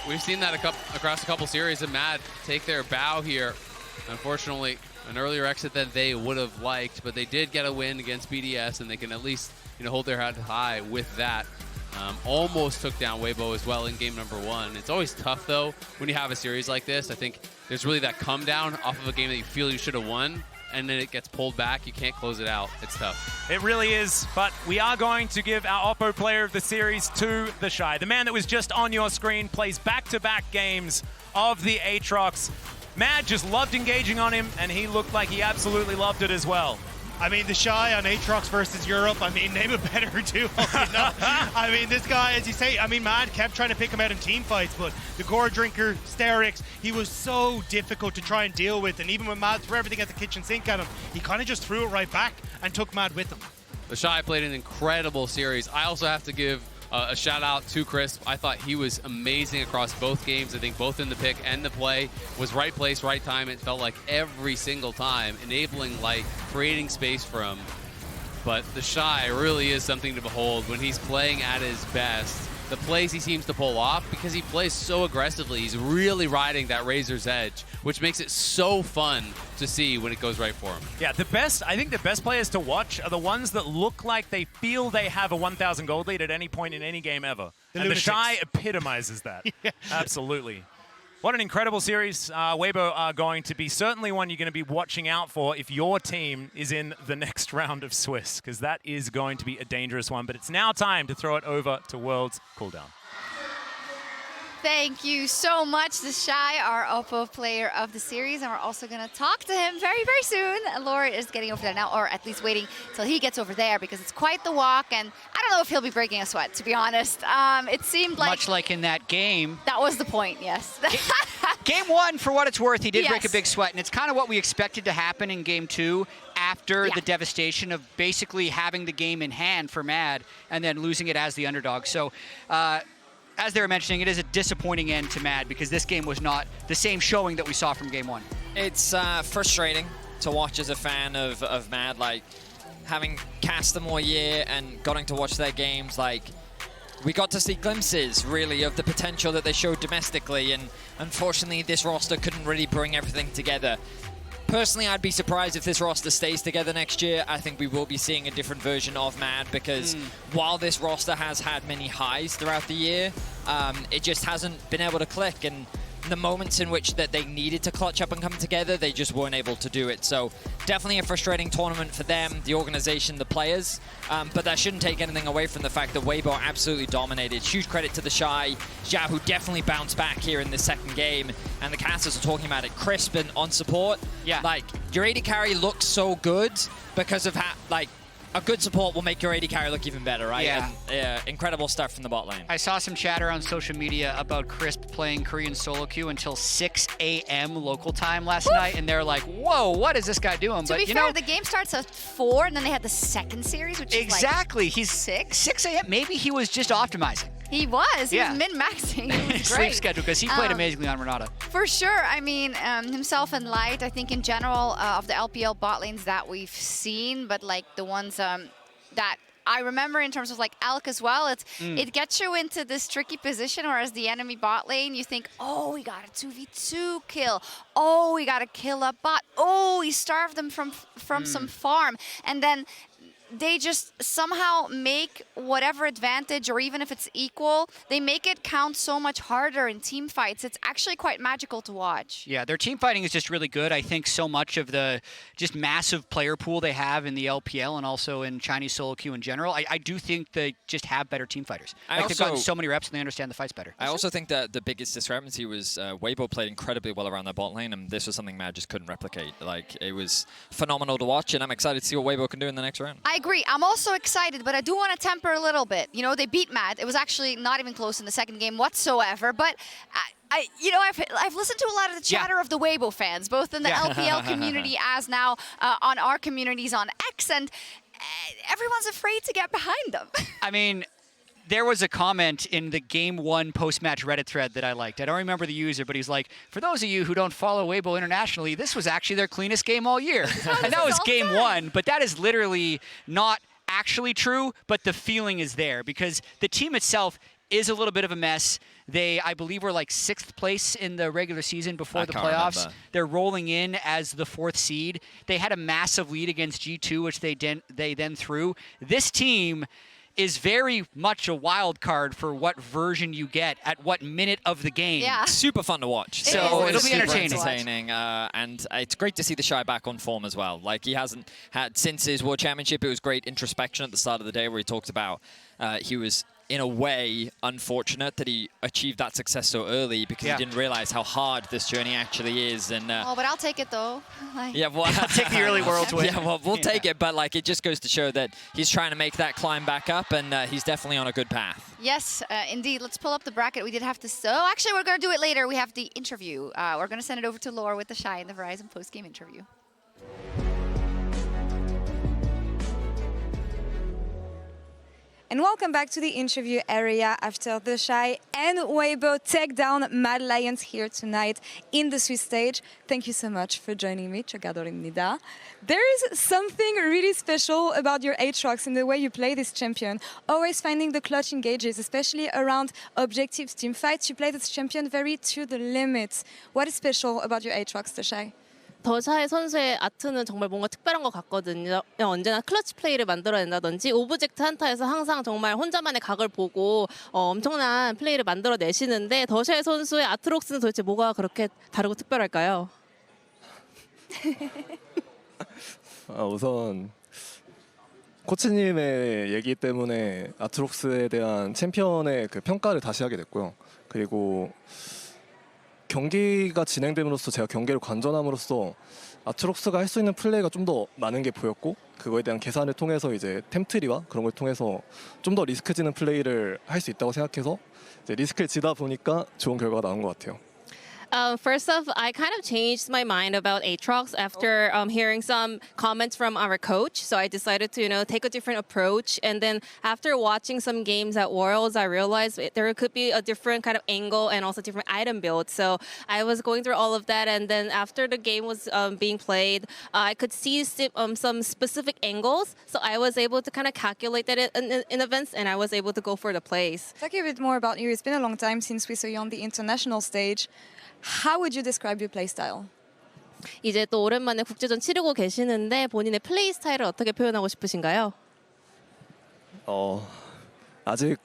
We've seen that across a couple series of Mad take their bow here. Unfortunately, an earlier exit than they would have liked, but they did get a win against BDS, and they can at least hold their head high with that. Almost took down Weibo as well in game number 1. It's always tough, though, when you have a series like this. I think there's really that come down off of a game that you feel you should have won, and then it gets pulled back. You can't close it out. It's tough. It really is, but we are going to give our Oppo player of the series to TheShy. The man that was just on your screen plays back-to-back games of the Aatrox. Mad just loved engaging on him, and he looked like he absolutely loved it as well. I mean, TheShy on Aatrox versus Europe, I mean, name a better duo. I mean, this guy, as you say, I mean, Mad kept trying to pick him out in team fights, but the Gore Drinker, Sterix, he was so difficult to try and deal with, and even when Mad threw everything at the kitchen sink at him, he kind of just threw it right back and took Mad with him. TheShy played an incredible series. I also have to give a shout out to Chris. I thought he was amazing across both games. I think both in the pick and the play was right place, right time. It felt like every single time, enabling Light, creating space for him. But TheShy really is something to behold when he's playing at his best. The plays he seems to pull off because he plays so aggressively. He's really riding that razor's edge, which makes it so fun to see when it goes right for him. Yeah, I think the best players to watch are the ones that look like they feel they have a 1,000 gold lead at any point in any game ever. And TheShy epitomizes that. Yeah. Absolutely. What an incredible series. Weibo are going to be certainly one you're going to be watching out for if your team is in the next round of Swiss, because that is going to be a dangerous one. But it's now time to throw it over to Worlds Cooldown. Thank you so much, TheShy, our Oppo player of the series. And we're also going to talk to him very, very soon. Laura is getting over there now, or at least waiting till he gets over there, because it's quite the walk. And I don't know if he'll be breaking a sweat, to be honest. It seemed like... Much like in that game. That was the point, yes. Game 1, for what it's worth, he did break a big sweat. And it's kind of what we expected to happen in game 2 after the devastation of basically having the game in hand for Mad and then losing it as the underdog. So... as they were mentioning, it is a disappointing end to Mad because this game was not the same showing that we saw from game 1. It's frustrating. to watch as a fan of Mad. Like, having cast them all year and getting to watch their games, like, we got to see glimpses, really, of the potential that they showed domestically, and unfortunately this roster couldn't really bring everything together. Personally, I'd be surprised if this roster stays together next year. I think we will be seeing a different version of Mad, because while this roster has had many highs throughout the year, it just hasn't been able to click, and the moments in which that they needed to clutch up and come together, they just weren't able to do it. So definitely a frustrating tournament for them, the organization, the players, but that shouldn't take anything away from the fact that Weibo absolutely dominated. Huge credit to TheShy. Xiaohu definitely bounced back here in this second game, and the casters are talking about it. Crisp and on support. Yeah. Like, your AD carry looks so good because of how, like, a good support will make your AD carry look even better, right? Yeah. And, incredible stuff from the bot lane. I saw some chatter on social media about Crisp playing Korean solo queue until 6 a.m. local time last night, and they're like, whoa, what is this guy doing? To be fair, the game starts at 4, and then they had the second series, which is like he's 6 a.m. Maybe he was just optimizing. He was. He was min-maxing. It was Sleep great. schedule, because he played amazingly on Renata. For sure. I mean, himself and Light, I think in general, of the LPL bot lanes that we've seen, but like the ones that I remember in terms of like Alk as well, it gets you into this tricky position, or as the enemy bot lane, you think, oh, we got a 2v2 kill. Oh, we got to kill a bot. Oh, we starved them from some farm. And then they just somehow make whatever advantage, or even if it's equal, they make it count so much harder in team fights. It's actually quite magical to watch. Yeah, their team fighting is just really good. I think so much of the just massive player pool they have in the LPL and also in Chinese solo queue in general, I do think they just have better team fighters. They've gotten so many reps and they understand the fights better. I also think that the biggest discrepancy was Weibo played incredibly well around their bot lane, and this was something Mad just couldn't replicate. Like, it was phenomenal to watch, and I'm excited to see what Weibo can do in the next round. I agree. I'm also excited, but I do want to temper a little bit. You know, they beat Mad. It was actually not even close in the second game whatsoever, but I've listened to a lot of the chatter of the Weibo fans, both in the LPL community as now on our communities on X, and everyone's afraid to get behind them. I mean, there was a comment in the Game 1 post-match Reddit thread that I liked. I don't remember the user, but he's like, for those of you who don't follow Weibo internationally, this was actually their cleanest game all year. And that was Game 1, but that is literally not actually true, but the feeling is there, because the team itself is a little bit of a mess. They, I believe, were like 6th place in the regular season before the playoffs. Remember. They're rolling in as the 4th seed. They had a massive lead against G2, which they then threw. This team is very much a wild card for what version you get at what minute of the game. Yeah. Super fun to watch. So it'll be entertaining. And it's great to see TheShy back on form as well. Like, he hasn't had, since his World Championship, it was great introspection at the start of the day where he talked about he was, in a way, unfortunate that he achieved that success so early, because he didn't realize how hard this journey actually is. And oh, but I'll take it though. Yeah, well, I'll take the early Worlds win. Yeah, well, we'll take it, but like, it just goes to show that he's trying to make that climb back up, and he's definitely on a good path. Yes, indeed. Let's pull up the bracket. We did have to. So actually, we're going to do it later. We have the interview. We're going to send it over to Laura with TheShy in the Verizon post-game interview. And welcome back to the interview area after TheShy and Weibo take down Mad Lions here tonight in the Swiss stage. Thank you so much for joining me. 축하드립니다. There is something really special about your Aatrox in the way you play this champion. Always finding the clutch engages, especially around objective team fights. You play this champion very to the limit. What is special about your Aatrox, TheShy? 더샤이 선수의 아트는 정말 뭔가 특별한 것 같거든요. 언제나 클러치 플레이를 만들어낸다든지 오브젝트 한타에서 항상 정말 혼자만의 각을 보고 엄청난 플레이를 만들어내시는데 더샤이 선수의 아트록스는 도대체 뭐가 그렇게 다르고 특별할까요? 우선 코치님의 얘기 때문에 아트록스에 대한 챔피언의 그 평가를 다시 하게 됐고요. 그리고 경기가 진행됨으로써 제가 경기를 관전함으로써 아트록스가 할 수 있는 플레이가 좀 더 많은 게 보였고, 그거에 대한 계산을 통해서 이제 템트리와 그런 걸 통해서 좀 더 리스크지는 플레이를 할 수 있다고 생각해서 이제 리스크를 지다 보니까 좋은 결과가 나온 것 같아요. First off, I kind of changed my mind about Aatrox after hearing some comments from our coach. So I decided to, take a different approach. And then after watching some games at Worlds, I realized there could be a different kind of angle and also different item build. So I was going through all of that. And then after the game was being played, I could see some specific angles. So I was able to kind of calculate that in events, and I was able to go for the plays. Talking a bit more about you, it's been a long time since we saw you on the international stage. How would you describe your playstyle? 이제 또 오랜만에 국제전 치르고 계시는데 본인의 플레이 스타일을 어떻게 표현하고 싶으신가요? 아직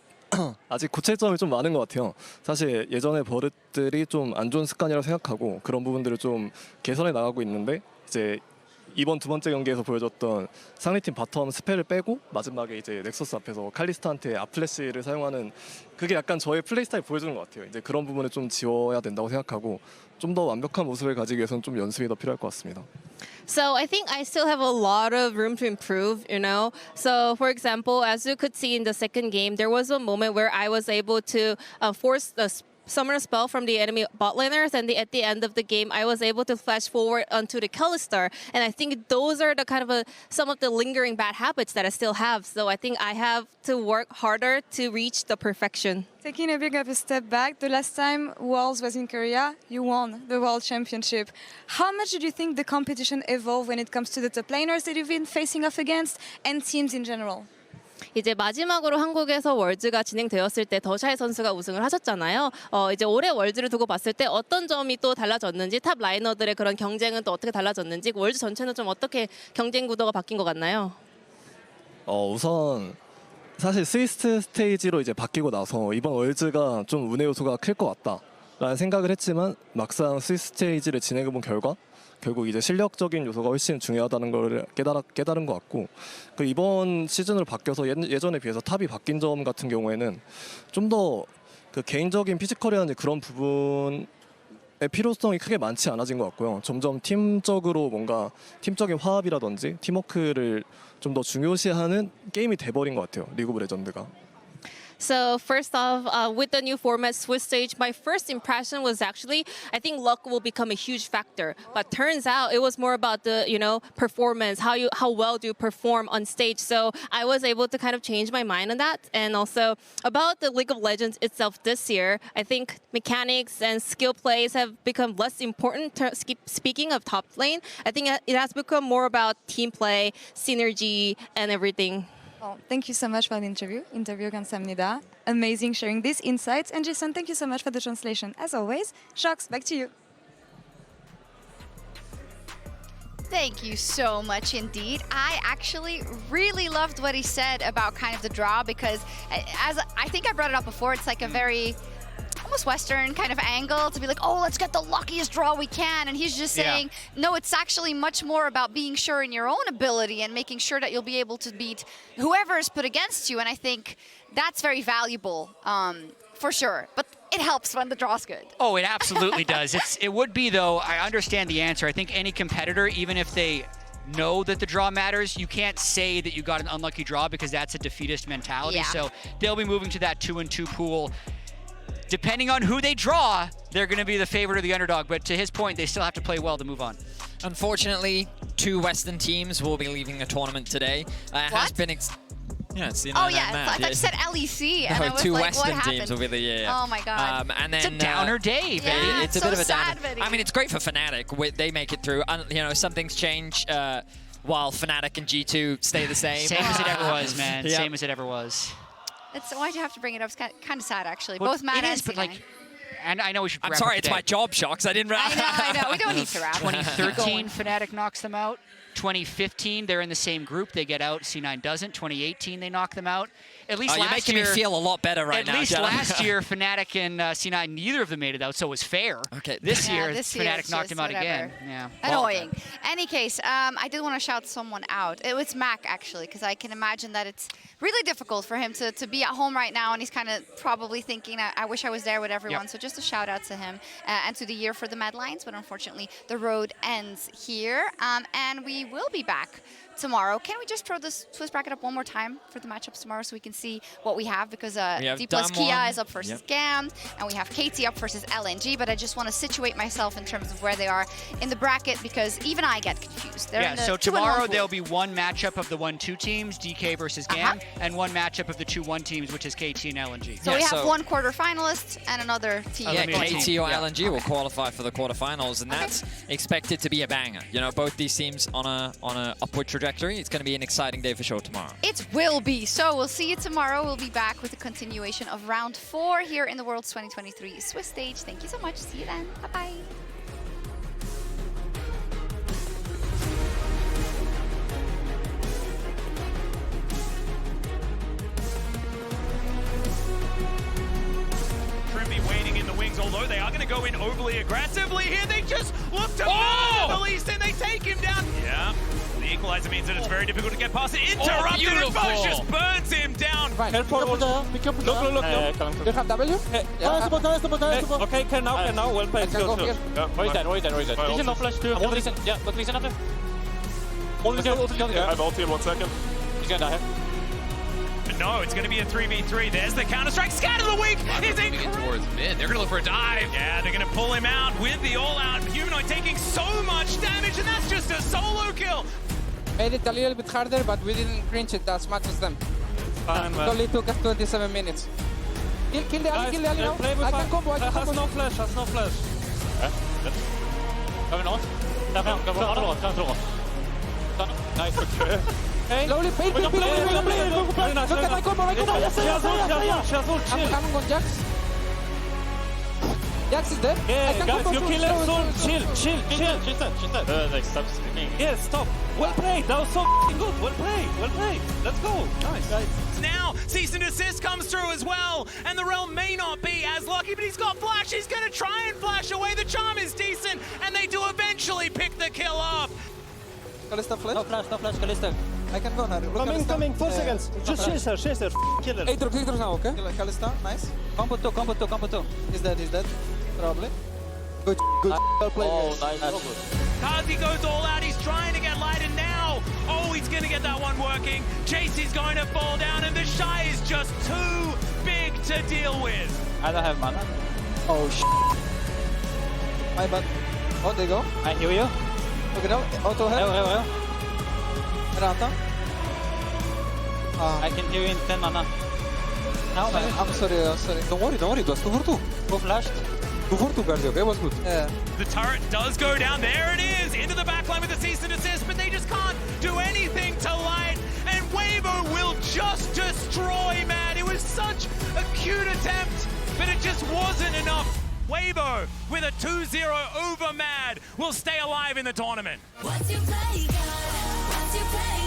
고찰점이 좀 많은 것 같아요. 사실 예전에 버릇들이 좀 안 좋은 습관이라고 생각하고 그런 부분들을 좀 개선해 나가고 있는데 이제 이번 두 번째 경기에서 보여줬던 상대팀 바텀 스펠을 빼고 마지막에 이제 넥서스 앞에서 칼리스타한테 앞플래시를 사용하는 그게 약간 저의 플레이 스타일 보여주는 것 같아요. 이제 그런 부분을 좀 지워야 된다고 생각하고 좀 더 완벽한 모습을 가지기 위해서는 좀 연습이 더 필요할 것 같습니다. So I think I still have a lot of room to improve, So for example, as you could see in the second game, there was a moment where I was able to force the summon a spell from the enemy bot laners, and at the end of the game, I was able to flash forward onto the Kalista. And I think those are the kind of some of the lingering bad habits that I still have. So I think I have to work harder to reach the perfection. Taking a big of a step back, the last time Worlds was in Korea, you won the World Championship. How much did you think the competition evolved when it comes to the top laners that you've been facing off against and teams in general? 이제 마지막으로 한국에서 월즈가 진행되었을 때 더샤이 선수가 우승을 하셨잖아요. 이제 올해 월즈를 두고 봤을 때 어떤 점이 또 달라졌는지, 탑 라이너들의 그런 경쟁은 또 어떻게 달라졌는지, 월즈 전체는 좀 어떻게 경쟁 구도가 바뀐 것 같나요? 우선 사실 스위스 스테이지로 이제 바뀌고 나서 이번 월즈가 좀 운의 요소가 클 것 같다라는 생각을 했지만 막상 스위스 스테이지를 진행해본 결과 결국 이제 실력적인 요소가 훨씬 중요하다는 걸 깨달은 것 같고 그 이번 시즌으로 바뀌어서 예전에 비해서 탑이 바뀐 점 같은 경우에는 좀 더 그 개인적인 피지컬이라든지 그런 부분의 필요성이 크게 많지 않아진 것 같고요. 점점 팀적으로 뭔가 팀적인 화합이라든지 팀워크를 좀 더 중요시하는 게임이 돼버린 것 같아요. 리그 오브 레전드가. So first off, with the new format Swiss Stage, my first impression was actually, I think luck will become a huge factor. But turns out it was more about the, performance, how well do you perform on stage. So I was able to kind of change my mind on that. And also about the League of Legends itself this year, I think mechanics and skill plays have become less important. Speaking of top lane, I think it has become more about team play, synergy, and everything. Well, thank you so much for the interview. 인터뷰 감사합니다. Amazing sharing these insights. And Jason, thank you so much for the translation. As always, Shox, back to you. Thank you so much indeed. I actually really loved what he said about kind of the draw because as I think I brought it up before, it's like a very almost Western kind of angle to be like, oh, let's get the luckiest draw we can. And he's just saying, no, it's actually much more about being sure in your own ability and making sure that you'll be able to beat whoever is put against you. And I think that's very valuable for sure. But it helps when the draw's good. Oh, it absolutely does. It would be, though, I understand the answer. I think any competitor, even if they know that the draw matters, you can't say that you got an unlucky draw because that's a defeatist mentality. So they'll be moving to that 2-2 pool. Depending on who they draw, they're going to be the favorite or the underdog. But to his point, they still have to play well to move on. Unfortunately, 2 Western teams will be leaving the tournament today. Has been I thought you said LEC, and I was 2 like, Western what teams will be the Oh my god. And then, it's a downer day, baby. It's a so bit of a sad, downer. Vinny. I mean, it's great for Fnatic. They make it through. Some things change while Fnatic and G2 stay the same. Same as it ever was, man. Same as it ever was. Why'd you have to bring it up? It's kind of sad, actually. Well, both Matt and C9. And I know we should wrap I'm sorry, up it's my job, Shox. I didn't wrap. I know. We don't need to wrap. 2013, Fnatic knocks them out. 2015, they're in the same group. They get out. C9 doesn't. 2018, they knock them out. At least you're making me feel a lot better right now. At least last year, Fnatic and C9, neither of them made it out, so it was fair. Okay. This year, Fnatic knocked him out again. Yeah. Annoying. Any case, I did want to shout someone out. It was Mac, actually, because I can imagine that it's really difficult for him to be at home right now, and he's kind of probably thinking, I wish I was there with everyone. So just a shout out to him and to the year for the Mad Lions, but unfortunately, the road ends here. And we he will be back tomorrow. Can we just throw this Swiss bracket up one more time for the matchups tomorrow so we can see what we have? Because D plus Kia is up versus Gam, and we have KT up versus LNG, but I just want to situate myself in terms of where they are in the bracket because even I get confused. They're in the so 2-1 tomorrow pool. there'll be one matchup of the 1-2 teams, DK versus Gam, and one matchup of the 2-1 teams, which is KT and LNG. So we have one quarter-finalist and another team. Yeah, KT or LNG will qualify for the quarterfinals, and that's expected to be a banger. You know, both these teams on a upward trajectory. It's going to be an exciting day for sure tomorrow. It will be. So we'll see you tomorrow. We'll be back with a continuation of round 4 here in the Worlds 2023 Swiss stage. Thank you so much. See you then. Bye-bye. Waiting in the wings, although they are going to go in overly aggressively here. They just look to murder the least and they take him down. Yeah, the equalizer means that it's very difficult to get past it. Interrupted and Fox just burns him down. Careful, look. You have W? Okay, can now, well played. Where is that? Did you no flash too? Yeah, but listen after. I have ulti in 1 second. He's gonna die. No, it's going to be a 3v3. There's the counter-strike. Scatter the weak is incredible. Towards mid. They're going to look for a dive. Yeah, they're going to pull him out with the all-out humanoid taking so much damage, and that's just a solo kill. Made it a little bit harder, but we didn't cringe it as much as them. Fine, It only took us 27 minutes. Kill the Ali now. I can combo, Has no flash. Going on. Nice. Slowly, paint. Look at my combo. I'm coming on Jax. Jax is dead. Yeah, guys, you kill him soon. Chill. Like, stop screaming. Yeah, stop. Well played. That was so good. Well played. Let's go. Nice. Now, cease and desist comes through as well, and the Rell may not be as lucky, but he's got flash. He's going to try and flash away. The charm is decent, and they do eventually pick the kill off. Kalista flash? No flash, Kalista. I can go now. Coming, 4 seconds. Just chase her. Kill her. Aatrox now, okay? Kalista, nice. Combo 2. He's dead. Probably. Good. Well played. Oh, nice. Carzzy goes all out. He's trying to get light, and now, he's going to get that one working. Chasy's going to fall down, and TheShy is just too big to deal with. I don't have mana. Oh, my bad. Oh, they go. I heal you. Look it out. Auto head. Renata. I can heal you in 10 mana. Now, I'm sorry. Don't worry. It was 2 for 2. Go flashed. 2 for 2, Carzzy, okay? Was good. Yeah. The turret does go down. There it is. Into the backline with the cease and desist, but they just can't do anything to light. And Weibo will just destroy Mad. It was such a cute attempt, but it just wasn't enough. Weibo with a 2-0 over Mad will stay alive in the tournament. Once you play God, once you play